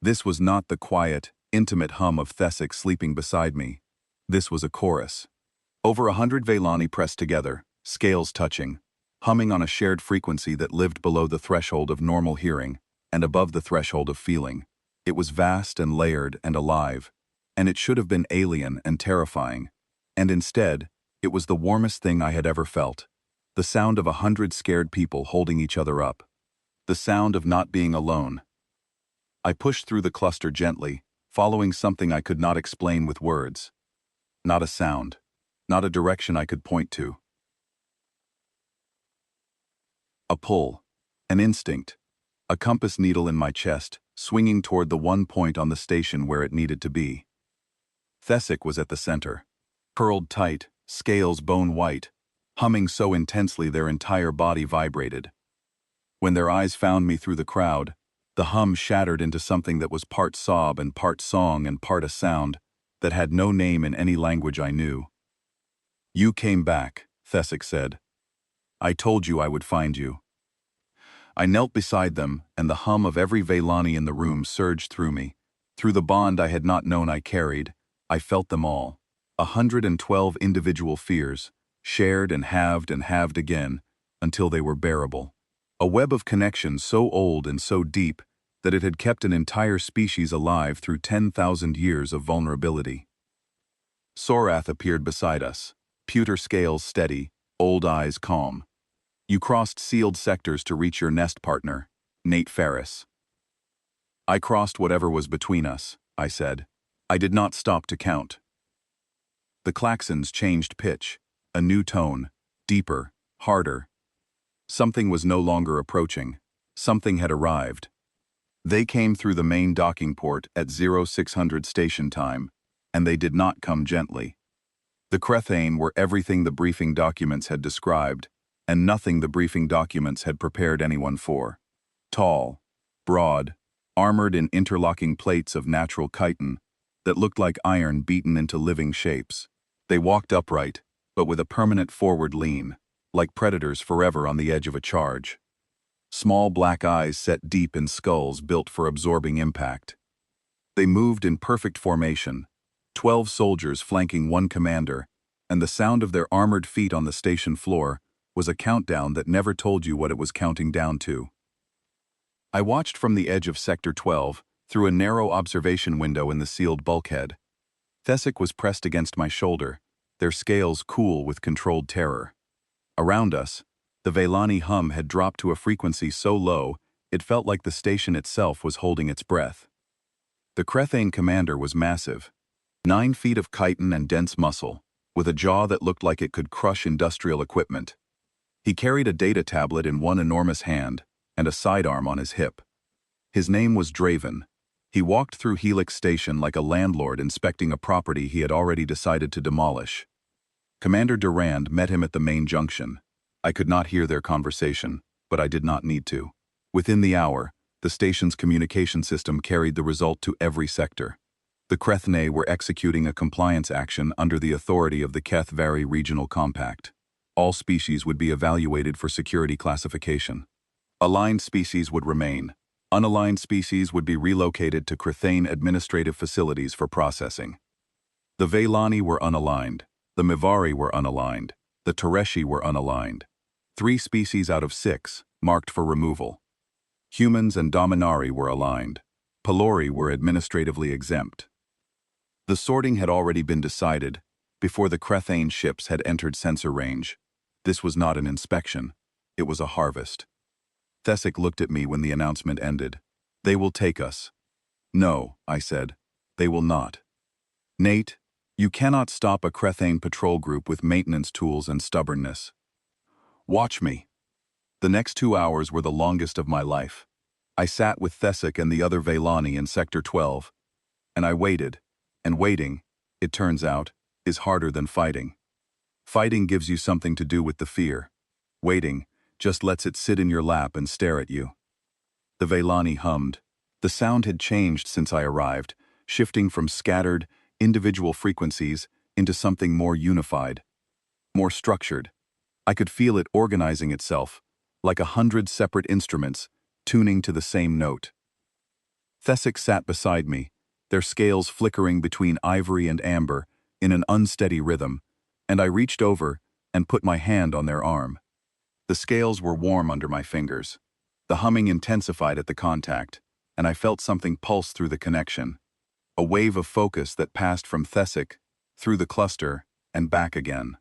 This was not the quiet, intimate hum of Thesic sleeping beside me. This was a chorus. Over 100 Veilani pressed together, scales touching, humming on a shared frequency that lived below the threshold of normal hearing and above the threshold of feeling. It was vast and layered and alive, and it should have been alien and terrifying. And instead, it was the warmest thing I had ever felt. The sound of 100 scared people holding each other up. The sound of not being alone. I pushed through the cluster gently, following something I could not explain with words. Not a sound. Not a direction I could point to. A pull. An instinct. A compass needle in my chest, swinging toward the one point on the station where it needed to be. Thesic was at the center. Curled tight, scales bone white, humming so intensely their entire body vibrated. When their eyes found me through the crowd, the hum shattered into something that was part sob and part song and part a sound that had no name in any language I knew. "You came back," Thesic said. "I told you I would find you." I knelt beside them, and the hum of every Veilani in the room surged through me. Through the bond I had not known I carried, I felt them all. 112 individual fears, shared and halved again, until they were bearable. A web of connection so old and so deep that it had kept an entire species alive through 10,000 years of vulnerability. Sorath appeared beside us, pewter scales steady, old eyes calm. "You crossed sealed sectors to reach your nest partner, Nate Ferris." "I crossed whatever was between us," I said. "I did not stop to count." The klaxons changed pitch, a new tone, deeper, harder. Something was no longer approaching. Something had arrived. They came through the main docking port at 0600 station time, and they did not come gently. The Crethane were everything the briefing documents had described, and nothing the briefing documents had prepared anyone for. Tall, broad, armored in interlocking plates of natural chitin that looked like iron beaten into living shapes. They walked upright, but with a permanent forward lean, like predators forever on the edge of a charge. Small black eyes set deep in skulls built for absorbing impact. They moved in perfect formation, 12 soldiers flanking one commander, and the sound of their armored feet on the station floor was a countdown that never told you what it was counting down to. I watched from the edge of Sector 12, through a narrow observation window in the sealed bulkhead. Thesic was pressed against my shoulder, their scales cool with controlled terror. Around us, the Veilani hum had dropped to a frequency so low it felt like the station itself was holding its breath. The Crethane commander was massive, 9 feet of chitin and dense muscle, with a jaw that looked like it could crush industrial equipment. He carried a data tablet in one enormous hand and a sidearm on his hip. His name was Draven. He walked through Helix Station like a landlord inspecting a property he had already decided to demolish. Commander Durand met him at the main junction. I could not hear their conversation, but I did not need to. Within the hour, the station's communication system carried the result to every sector. The Crethane were executing a compliance action under the authority of the Keth-Vari Regional Compact. All species would be evaluated for security classification. Aligned species would remain. Unaligned species would be relocated to Crethane administrative facilities for processing. The Veilani were unaligned. The MeHFY were unaligned. The Tereshi were unaligned. 3 species out of 6, marked for removal. Humans and Dominari were aligned. Pelori were administratively exempt. The sorting had already been decided, before the Crethane ships had entered sensor range. This was not an inspection. It was a harvest. Thesic looked at me when the announcement ended. "They will take us." "No," I said. "They will not. Nate, you cannot stop a Crethane patrol group with maintenance tools and stubbornness. Watch me." The next 2 hours were the longest of my life. I sat with Thesic and the other Veilani in Sector 12, and I waited, and waiting, it turns out, is harder than fighting. Fighting gives you something to do with the fear. Waiting just lets it sit in your lap and stare at you. The Veilani hummed. The sound had changed since I arrived, shifting from scattered, individual frequencies into something more unified, more structured. I could feel it organizing itself, like 100 separate instruments, tuning to the same note. Thesic sat beside me, their scales flickering between ivory and amber, in an unsteady rhythm, and I reached over and put my hand on their arm. The scales were warm under my fingers. The humming intensified at the contact, and I felt something pulse through the connection. A wave of focus that passed from Thesic, through the cluster, and back again.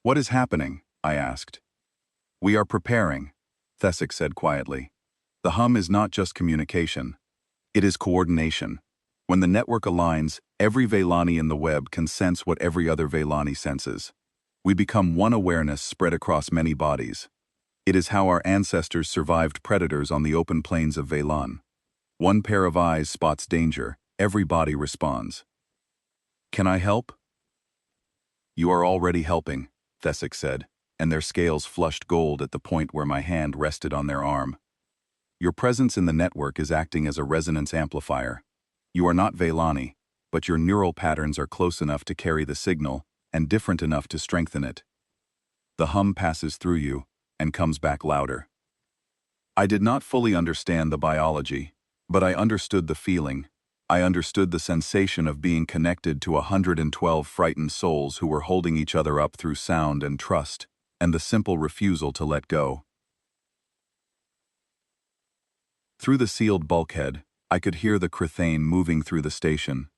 "What is happening?" I asked. "We are preparing," Thesic said quietly. "The hum is not just communication. It is coordination. When the network aligns, every Vellani in the web can sense what every other Vellani senses. We become one awareness spread across many bodies. It is how our ancestors survived predators on the open plains of Velan. One pair of eyes spots danger, every body responds. Can I help? You are already helping, Thesic said, and their scales flushed gold at the point where my hand rested on their arm. Your presence in the network is acting as a resonance amplifier. You are not Vellani, but your neural patterns are close enough to carry the signal and different enough to strengthen it. The hum passes through you and comes back louder. I did not fully understand the biology, but I understood the feeling. I understood the sensation of being connected to 112 frightened souls who were holding each other up through sound and trust, and the simple refusal to let go. Through the sealed bulkhead, I could hear the Crithane moving through the station.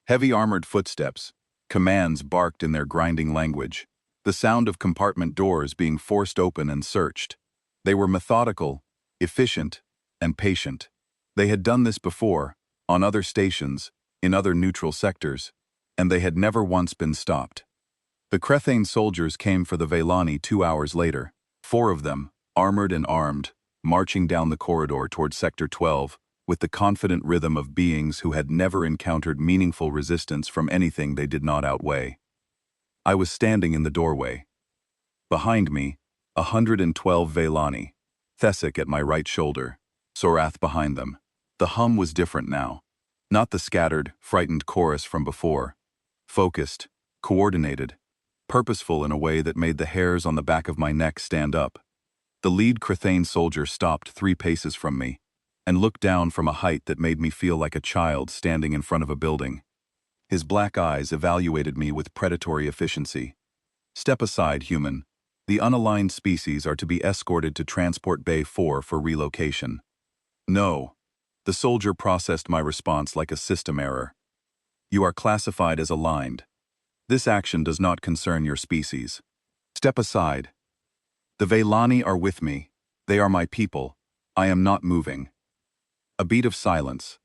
Heavy armored footsteps, commands barked in their grinding language, the sound of compartment doors being forced open and searched. They were methodical, efficient, and patient. They had done this before, on other stations, in other neutral sectors, and they had never once been stopped. The Crethane soldiers came for the Vellani 2 hours later, 4 of them, armored and armed, marching down the corridor toward Sector 12, with the confident rhythm of beings who had never encountered meaningful resistance from anything they did not outweigh. I was standing in the doorway. Behind me, 112 Vellani, Thesic at my right shoulder, Sorath behind them. The hum was different now. Not the scattered, frightened chorus from before. Focused, coordinated, purposeful in a way that made the hairs on the back of my neck stand up. The lead Crithane soldier stopped 3 paces from me and looked down from a height that made me feel like a child standing in front of a building. His black eyes evaluated me with predatory efficiency. Step aside, human. The unaligned species are to be escorted to Transport Bay 4 for relocation. No. The soldier processed my response like a system error. You are classified as aligned. This action does not concern your species. Step aside. The Vellani are with me. They are my people. I am not moving. A beat of silence.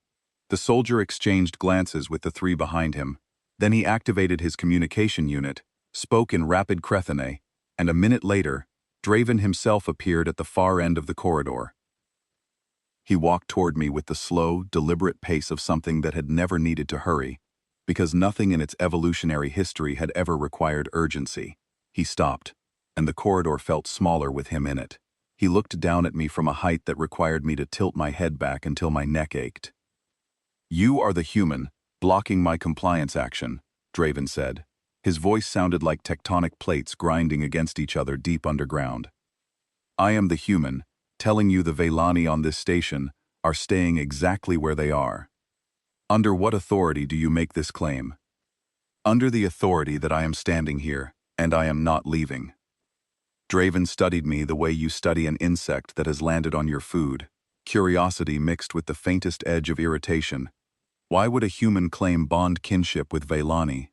The soldier exchanged glances with the 3 behind him. Then he activated his communication unit, spoke in rapid Crethane, and a minute later, Draven himself appeared at the far end of the corridor. He walked toward me with the slow, deliberate pace of something that had never needed to hurry, because nothing in its evolutionary history had ever required urgency. He stopped, and the corridor felt smaller with him in it. He looked down at me from a height that required me to tilt my head back until my neck ached. You are the human, blocking my compliance action, Draven said. His voice sounded like tectonic plates grinding against each other deep underground. I am the human, telling you the Vellani on this station are staying exactly where they are. Under what authority do you make this claim? Under the authority that I am standing here, and I am not leaving. Draven studied me the way you study an insect that has landed on your food, curiosity mixed with the faintest edge of irritation. Why would a human claim bond kinship with Vellani?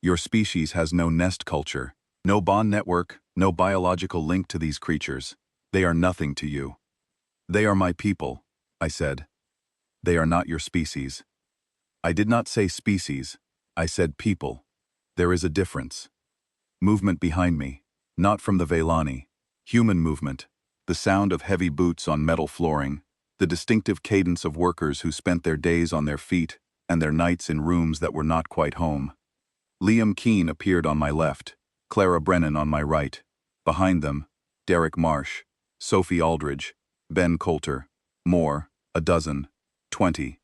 Your species has no nest culture, no bond network, no biological link to these creatures. They are nothing to you. They are my people, I said. They are not your species. I did not say species, I said people. There is a difference. Movement behind me. Not from the Vellani. Human movement. The sound of heavy boots on metal flooring. The distinctive cadence of workers who spent their days on their feet and their nights in rooms that were not quite home. Liam Keane appeared on my left, Clara Brennan on my right. Behind them, Derek Marsh, Sophie Aldridge, Ben Coulter, more, a dozen, 20,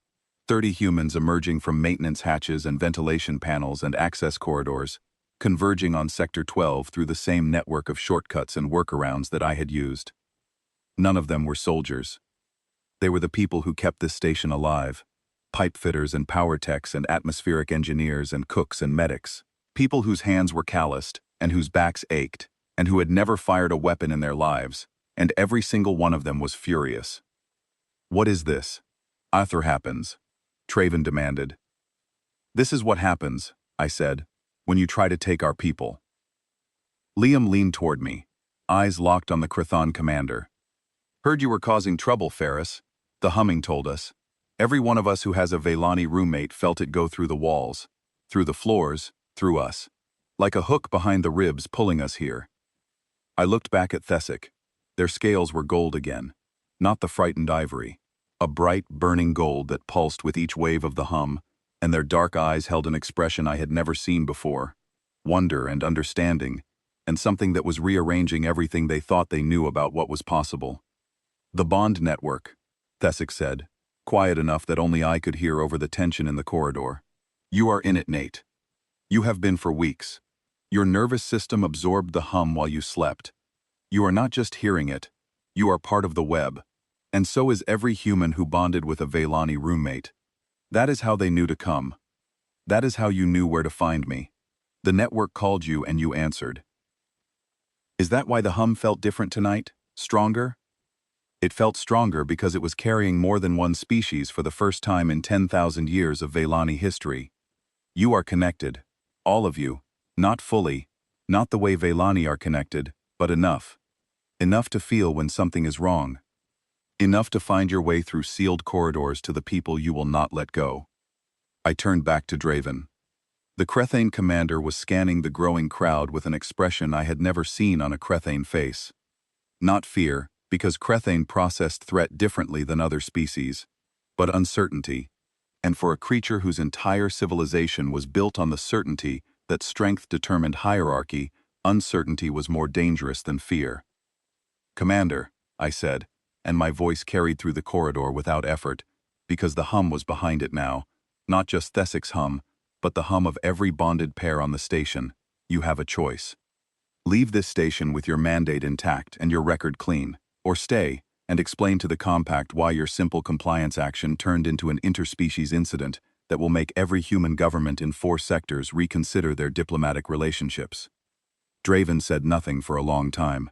30 humans emerging from maintenance hatches and ventilation panels and access corridors, converging on Sector 12 through the same network of shortcuts and workarounds that I had used. None of them were soldiers. They were the people who kept this station alive, pipe fitters and power techs and atmospheric engineers and cooks and medics. People whose hands were calloused and whose backs ached and who had never fired a weapon in their lives, and every single one of them was furious. "What is this?" "Arthur happens," Traven demanded. "This is what happens," I said, "when you try to take our people." Liam leaned toward me, eyes locked on the Chthon commander. "Heard you were causing trouble, Ferris," the humming told us. Every one of us who has a Vaylani roommate felt it go through the walls, through the floors, through us. Like a hook behind the ribs pulling us here. I looked back at Thesic. Their scales were gold again, not the frightened ivory. A bright, burning gold that pulsed with each wave of the hum, and their dark eyes held an expression I had never seen before. Wonder and understanding, and something that was rearranging everything they thought they knew about what was possible. "The Bond Network," Thesic said, quiet enough that only I could hear over the tension in the corridor. "You are in it, Nate. You have been for weeks. Your nervous system absorbed the hum while you slept. You are not just hearing it, you are part of the web. And so is every human who bonded with a Vaylani roommate. That is how they knew to come. That is how you knew where to find me. The network called you and you answered. Is that why the hum felt different tonight? Stronger? It felt stronger because it was carrying more than one species for the first time in 10,000 years of Vaylani history. You are connected. All of you. Not fully. Not the way Vaylani are connected, but enough. Enough to feel when something is wrong. Enough to find your way through sealed corridors to the people you will not let go. I turned back to Draven. The Crethane commander was scanning the growing crowd with an expression I had never seen on a Crethane face. Not fear, because Crethane processed threat differently than other species, but uncertainty. And for a creature whose entire civilization was built on the certainty that strength determined hierarchy, uncertainty was more dangerous than fear. "Commander," I said, and my voice carried through the corridor without effort, because the hum was behind it now, not just Thesic's hum, but the hum of every bonded pair on the station. "You have a choice. Leave this station with your mandate intact and your record clean, or stay and explain to the Compact why your simple compliance action turned into an interspecies incident that will make every human government in 4 sectors reconsider their diplomatic relationships." Draven said nothing for a long time.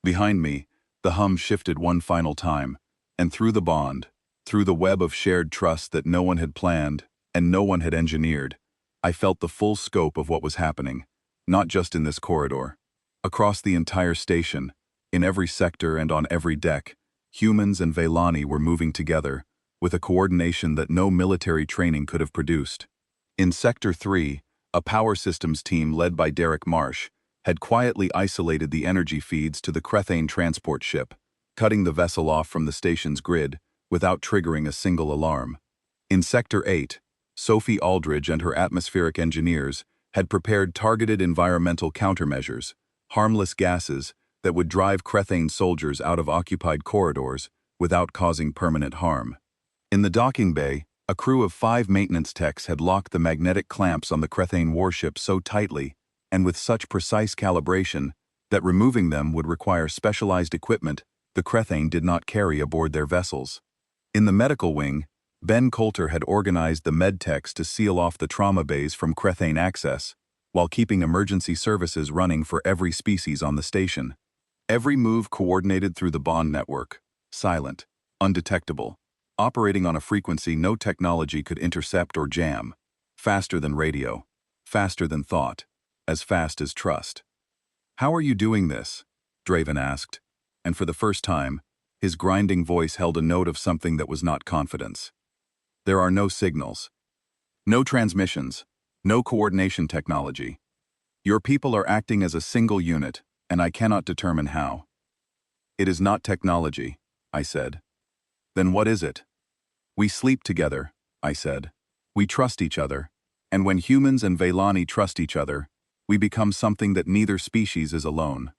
Behind me, the hum shifted one final time, and through the bond, through the web of shared trust that no one had planned and no one had engineered, I felt the full scope of what was happening, not just in this corridor. Across the entire station, in every sector and on every deck, humans and Vaylani were moving together, with a coordination that no military training could have produced. In Sector 3, a power systems team led by Derek Marsh had quietly isolated the energy feeds to the Crethane transport ship, cutting the vessel off from the station's grid without triggering a single alarm. In Sector 8, Sophie Aldridge and her atmospheric engineers had prepared targeted environmental countermeasures, harmless gases that would drive Crethane soldiers out of occupied corridors without causing permanent harm. In the docking bay, a crew of 5 maintenance techs had locked the magnetic clamps on the Crethane warship so tightly and with such precise calibration that removing them would require specialized equipment the Crethane did not carry aboard their vessels. In the medical wing, Ben Coulter had organized the medtechs to seal off the trauma bays from Crethane access, while keeping emergency services running for every species on the station. Every move coordinated through the bond network, silent, undetectable, operating on a frequency no technology could intercept or jam, faster than radio, faster than thought, as fast as trust. "How are you doing this?" Draven asked, and for the first time, his grinding voice held a note of something that was not confidence. "There are no signals. No transmissions. No coordination technology. Your people are acting as a single unit, and I cannot determine how." "It is not technology," I said. "Then what is it?" "We sleep together," I said. "We trust each other, and when humans and Vaylani trust each other, we become something that neither species is alone.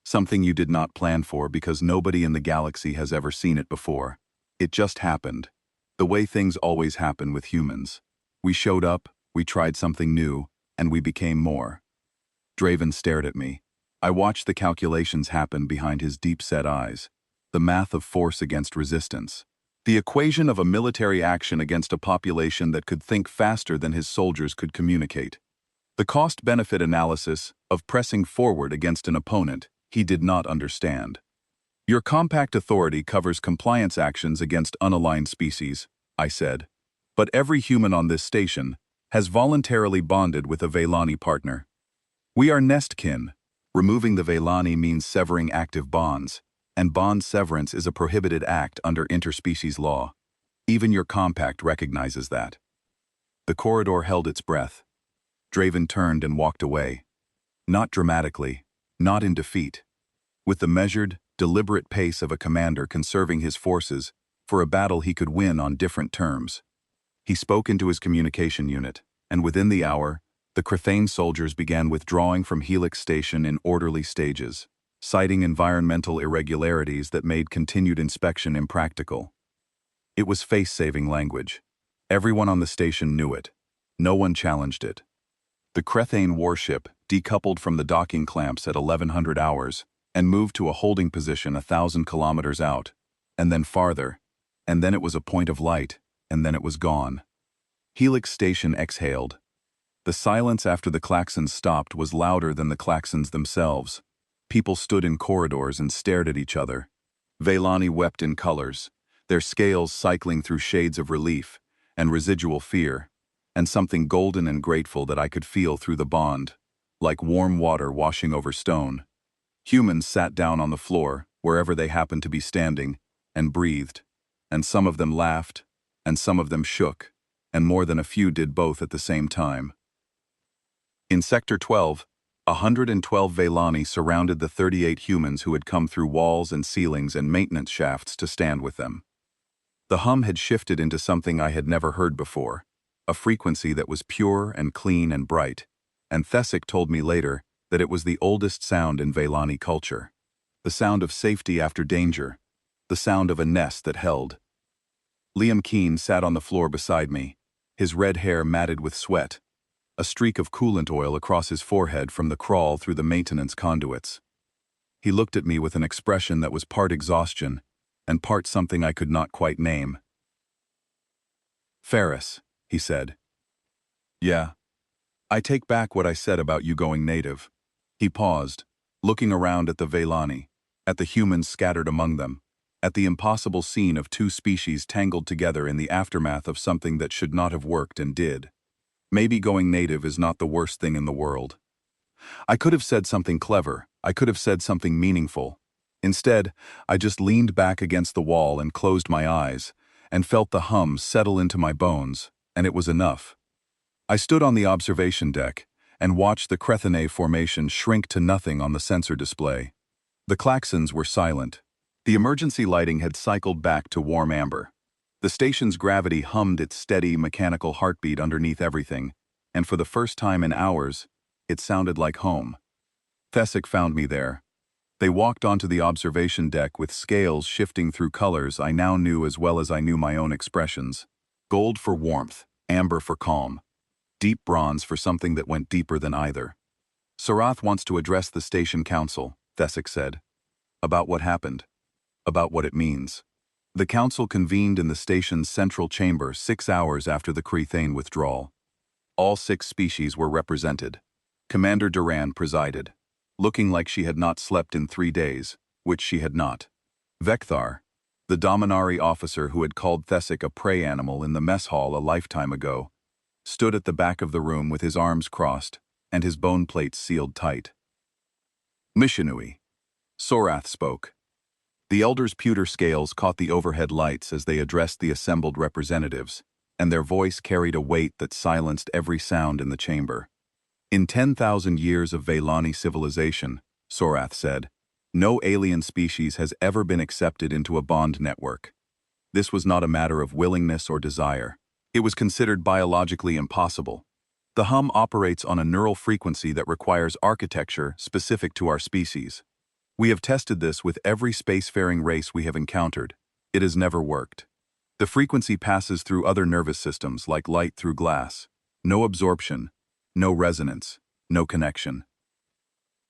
Something you did not plan for because nobody in the galaxy has ever seen it before. It just happened. The way things always happen with humans. We showed up, we tried something new, and we became more." Draven stared at me. I watched the calculations happen behind his deep-set eyes. The math of force against resistance. The equation of a military action against a population that could think faster than his soldiers could communicate. The cost-benefit analysis of pressing forward against an opponent he did not understand. Your compact authority covers compliance actions against unaligned species, I said. But every human on this station has voluntarily bonded with a Vaylani partner. We are nest kin. Removing the Vaylani means severing active bonds, and bond severance is a prohibited act under interspecies law. Even your compact recognizes that. The corridor held its breath. Draven turned and walked away. Not dramatically, not in defeat. With the measured, deliberate pace of a commander conserving his forces for a battle he could win on different terms. He spoke into his communication unit, and within the hour, the Crethane soldiers began withdrawing from Helix Station in orderly stages, citing environmental irregularities that made continued inspection impractical. It was face-saving language. Everyone on the station knew it. No one challenged it. The Crethane warship decoupled from the docking clamps at 1100 hours and moved to a holding position 1,000 kilometers out, and then farther, and then it was a point of light, and then it was gone. Helix Station exhaled. The silence after the klaxons stopped was louder than the klaxons themselves. People stood in corridors and stared at each other. Vaylani wept in colors, their scales cycling through shades of relief and residual fear, and something golden and grateful that I could feel through the bond, like warm water washing over stone. Humans sat down on the floor, wherever they happened to be standing, and breathed, and some of them laughed, and some of them shook, and more than a few did both at the same time. In Sector 12, 112 Vaylani surrounded the 38 humans who had come through walls and ceilings and maintenance shafts to stand with them. The hum had shifted into something I had never heard before, a frequency that was pure and clean and bright, and Thesic told me later that it was the oldest sound in Vaylani culture. The sound of safety after danger, the sound of a nest that held. Liam Keane sat on the floor beside me, his red hair matted with sweat, a streak of coolant oil across his forehead from the crawl through the maintenance conduits. He looked at me with an expression that was part exhaustion and part something I could not quite name. "Ferris," he said. "Yeah. I take back what I said about you going native." He paused, looking around at the Vaylani, at the humans scattered among them, at the impossible scene of two species tangled together in the aftermath of something that should not have worked and did. Maybe going native is not the worst thing in the world. I could have said something clever, I could have said something meaningful. Instead, I just leaned back against the wall and closed my eyes, and felt the hum settle into my bones, and it was enough. I stood on the observation deck and watched the Crethane formation shrink to nothing on the sensor display. The klaxons were silent. The emergency lighting had cycled back to warm amber. The station's gravity hummed its steady, mechanical heartbeat underneath everything, and for the first time in hours, it sounded like home. Thesic found me there. They walked onto the observation deck with scales shifting through colors I now knew as well as I knew my own expressions. Gold for warmth, amber for calm. Deep bronze for something that went deeper than either. "Sarath wants to address the station council," Thesic said. "About what happened. About what it means." The council convened in the station's central chamber 6 hours after the Crethane withdrawal. All 6 species were represented. Commander Duran presided, looking like she had not slept in 3 days, which she had not. Vekthar, the Dominari officer who had called Thesic a prey animal in the mess hall a lifetime ago, stood at the back of the room with his arms crossed and his bone plates sealed tight. "MeHFY," Sorath spoke. The elder's pewter scales caught the overhead lights as they addressed the assembled representatives, and their voice carried a weight that silenced every sound in the chamber. "In 10,000 years of Vaylani civilization," Sorath said, "no alien species has ever been accepted into a bond network. This was not a matter of willingness or desire. It was considered biologically impossible. The hum operates on a neural frequency that requires architecture specific to our species. We have tested this with every spacefaring race we have encountered. It has never worked. The frequency passes through other nervous systems like light through glass. No absorption, no resonance, no connection."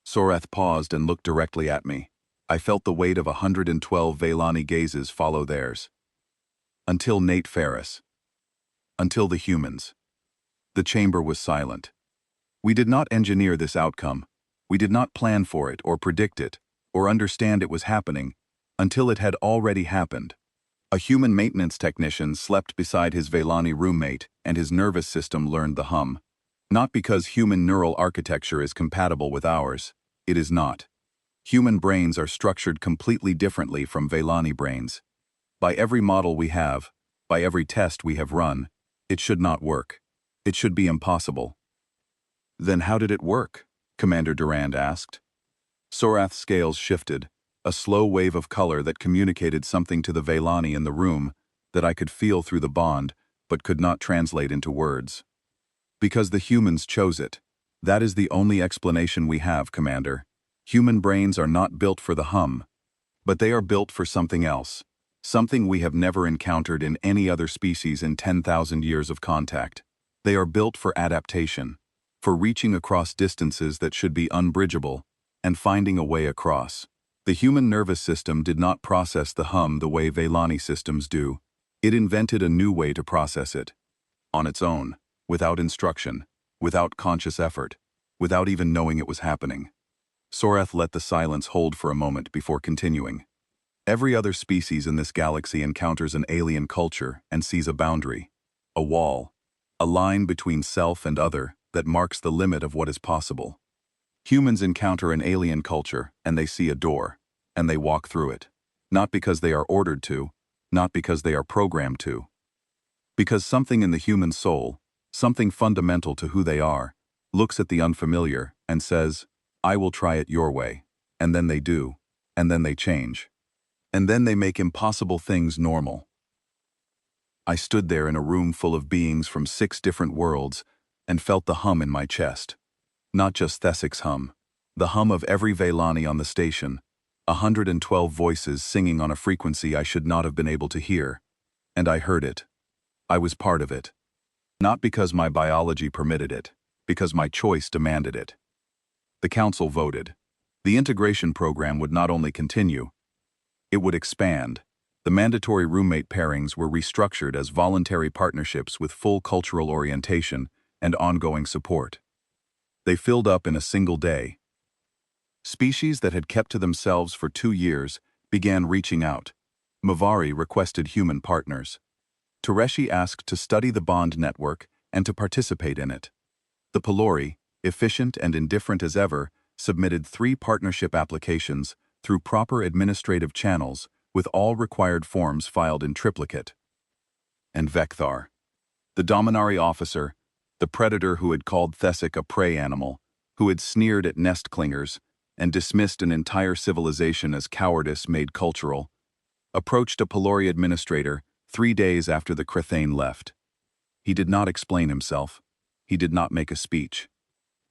Sorath paused and looked directly at me. I felt the weight of 112 Vaylani gazes follow theirs. Until Nate Ferris. Until the humans. The chamber was silent. We did not engineer this outcome. We did not plan for it or predict it, or understand it was happening, until it had already happened. A human maintenance technician slept beside his Velani roommate, and his nervous system learned the hum. Not because human neural architecture is compatible with ours. It is not. Human brains are structured completely differently from Velani brains. By every model we have, by every test we have run, it should not work. It should be impossible. Then how did it work? Commander Durand asked. Sorath's scales shifted, a slow wave of color that communicated something to the Velani in the room that I could feel through the bond, but could not translate into words. Because the humans chose it. That is the only explanation we have, Commander. Human brains are not built for the hum. But they are built for something else. Something we have never encountered in any other species in 10,000 years of contact. They are built for adaptation, for reaching across distances that should be unbridgeable, and finding a way across. The human nervous system did not process the hum the way Velani systems do. It invented a new way to process it. On its own, without instruction, without conscious effort, without even knowing it was happening. Sorath let the silence hold for a moment before continuing. Every other species in this galaxy encounters an alien culture and sees a boundary, a wall, a line between self and other that marks the limit of what is possible. Humans encounter an alien culture and they see a door, and they walk through it. Not because they are ordered to, not because they are programmed to. Because something in the human soul, something fundamental to who they are, looks at the unfamiliar and says, I will try it your way. And then they do, and then they change. And then they make impossible things normal. I stood there in a room full of beings from 6 different worlds and felt the hum in my chest. Not just Thessic's hum. The hum of every Velani on the station. 112 voices singing on a frequency I should not have been able to hear. And I heard it. I was part of it. Not because my biology permitted it, because my choice demanded it. The council voted. The integration program would not only continue, it would expand. The mandatory roommate pairings were restructured as voluntary partnerships with full cultural orientation and ongoing support. They filled up in a single day. Species that had kept to themselves for 2 years began reaching out. MeHFY requested human partners. Tereshi asked to study the bond network and to participate in it. The Pelori, efficient and indifferent as ever, submitted 3 partnership applications through proper administrative channels with all required forms filed in triplicate. And Vekthar, the Dominari officer, the predator who had called Thessic a prey animal, who had sneered at nest clingers and dismissed an entire civilization as cowardice made cultural, approached a Pelori administrator 3 days after the Crethane left. He did not explain himself. He did not make a speech.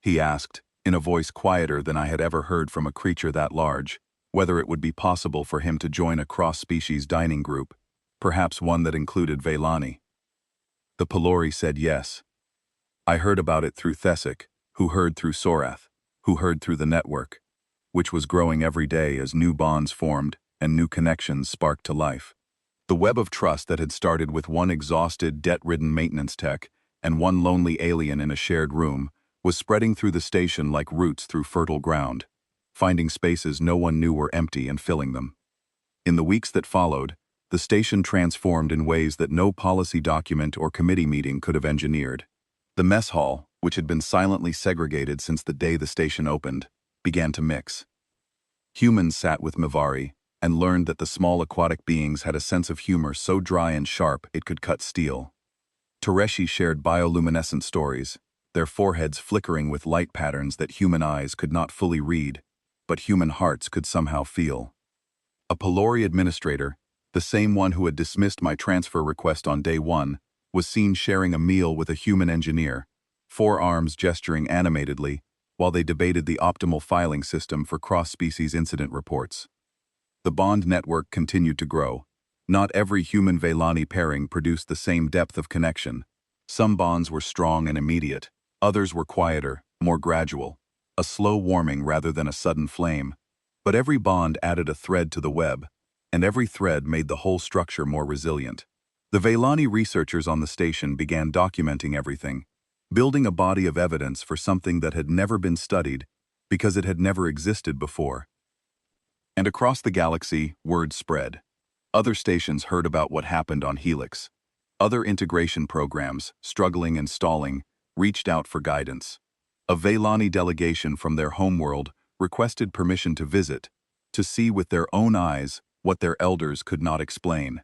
He asked, in a voice quieter than I had ever heard from a creature that large, whether it would be possible for him to join a cross-species dining group, perhaps one that included Velani. The Pelori said yes. I heard about it through Thessic, who heard through Sorath, who heard through the network, which was growing every day as new bonds formed and new connections sparked to life. The web of trust that had started with one exhausted, debt-ridden maintenance tech and one lonely alien in a shared room was spreading through the station like roots through fertile ground, finding spaces no one knew were empty and filling them. In the weeks that followed, the station transformed in ways that no policy document or committee meeting could have engineered. The mess hall, which had been silently segregated since the day the station opened, began to mix. Humans sat with MeHFY and learned that the small aquatic beings had a sense of humor so dry and sharp it could cut steel. Tereshi shared bioluminescent stories, their foreheads flickering with light patterns that human eyes could not fully read, but human hearts could somehow feel. A Pelori administrator, the same one who had dismissed my transfer request on day 1, was seen sharing a meal with a human engineer, 4 arms gesturing animatedly while they debated the optimal filing system for cross-species incident reports. The bond network continued to grow. Not every human Velani pairing produced the same depth of connection. Some bonds were strong and immediate, others were quieter, more gradual, a slow warming rather than a sudden flame. But every bond added a thread to the web, and every thread made the whole structure more resilient. The Veilani researchers on the station began documenting everything, building a body of evidence for something that had never been studied because it had never existed before. And across the galaxy, word spread. Other stations heard about what happened on Helix. Other integration programs, struggling and stalling, reached out for guidance. A Veilani delegation from their homeworld requested permission to visit, to see with their own eyes what their elders could not explain.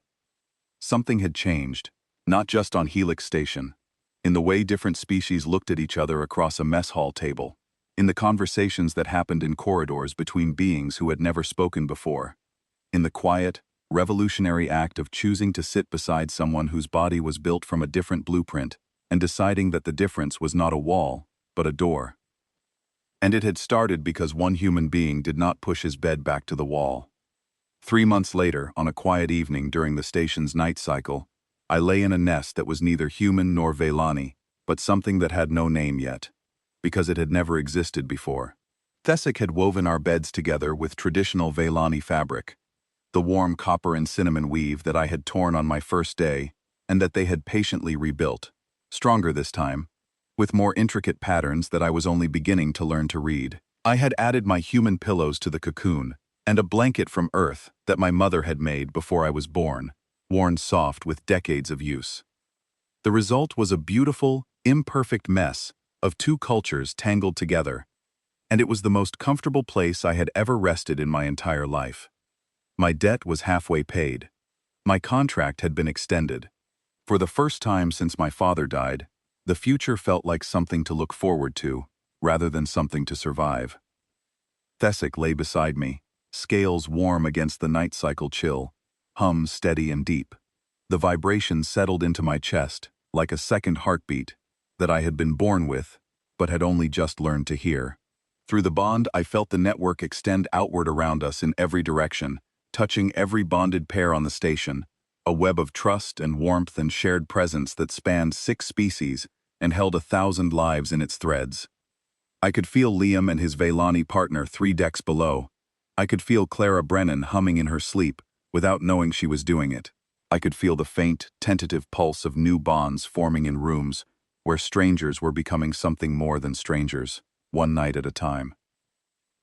Something had changed, not just on Helix Station, in the way different species looked at each other across a mess hall table, in the conversations that happened in corridors between beings who had never spoken before, in the quiet, revolutionary act of choosing to sit beside someone whose body was built from a different blueprint and deciding that the difference was not a wall, but a door. And it had started because one human being did not push his bed back to the wall. 3 months later, on a quiet evening during the station's night cycle, I lay in a nest that was neither human nor Veilani, but something that had no name yet, because it had never existed before. Thesic had woven our beds together with traditional Veilani fabric, the warm copper and cinnamon weave that I had torn on my first day, and that they had patiently rebuilt, stronger this time, with more intricate patterns that I was only beginning to learn to read. I had added my human pillows to the cocoon, and a blanket from Earth that my mother had made before I was born, worn soft with decades of use. The result was a beautiful, imperfect mess of two cultures tangled together, and it was the most comfortable place I had ever rested in my entire life. My debt was halfway paid. My contract had been extended. For the first time since my father died, the future felt like something to look forward to, rather than something to survive. Thesic lay beside me, scales warm against the night cycle chill, hum steady and deep. The vibration settled into my chest, like a second heartbeat, that I had been born with, but had only just learned to hear. Through the bond, I felt the network extend outward around us in every direction, touching every bonded pair on the station, a web of trust and warmth and shared presence that spanned 6 species and held 1,000 lives in its threads. I could feel Liam and his Veilani partner 3 decks below. I could feel Clara Brennan humming in her sleep without knowing she was doing it. I could feel the faint, tentative pulse of new bonds forming in rooms where strangers were becoming something more than strangers, one night at a time.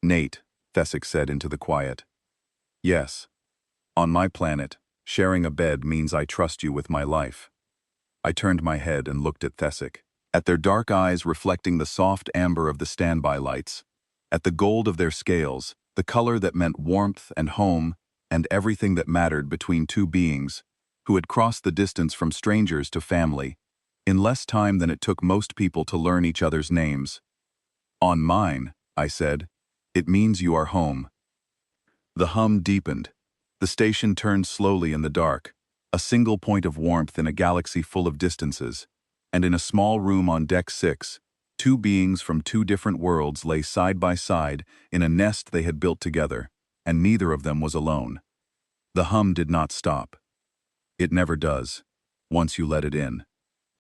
"Nate," Thesic said into the quiet. "Yes. On my planet, sharing a bed means I trust you with my life." I turned my head and looked at Thesic, at their dark eyes reflecting the soft amber of the standby lights, at the gold of their scales, the color that meant warmth and home and everything that mattered between two beings who had crossed the distance from strangers to family in less time than it took most people to learn each other's names. "On mine," I said, "it means you are home." The hum deepened. The station turned slowly in the dark, a single point of warmth in a galaxy full of distances, and in a small room on Deck 6, 2 beings from 2 different worlds lay side by side in a nest they had built together, and neither of them was alone. The hum did not stop. It never does, once you let it in.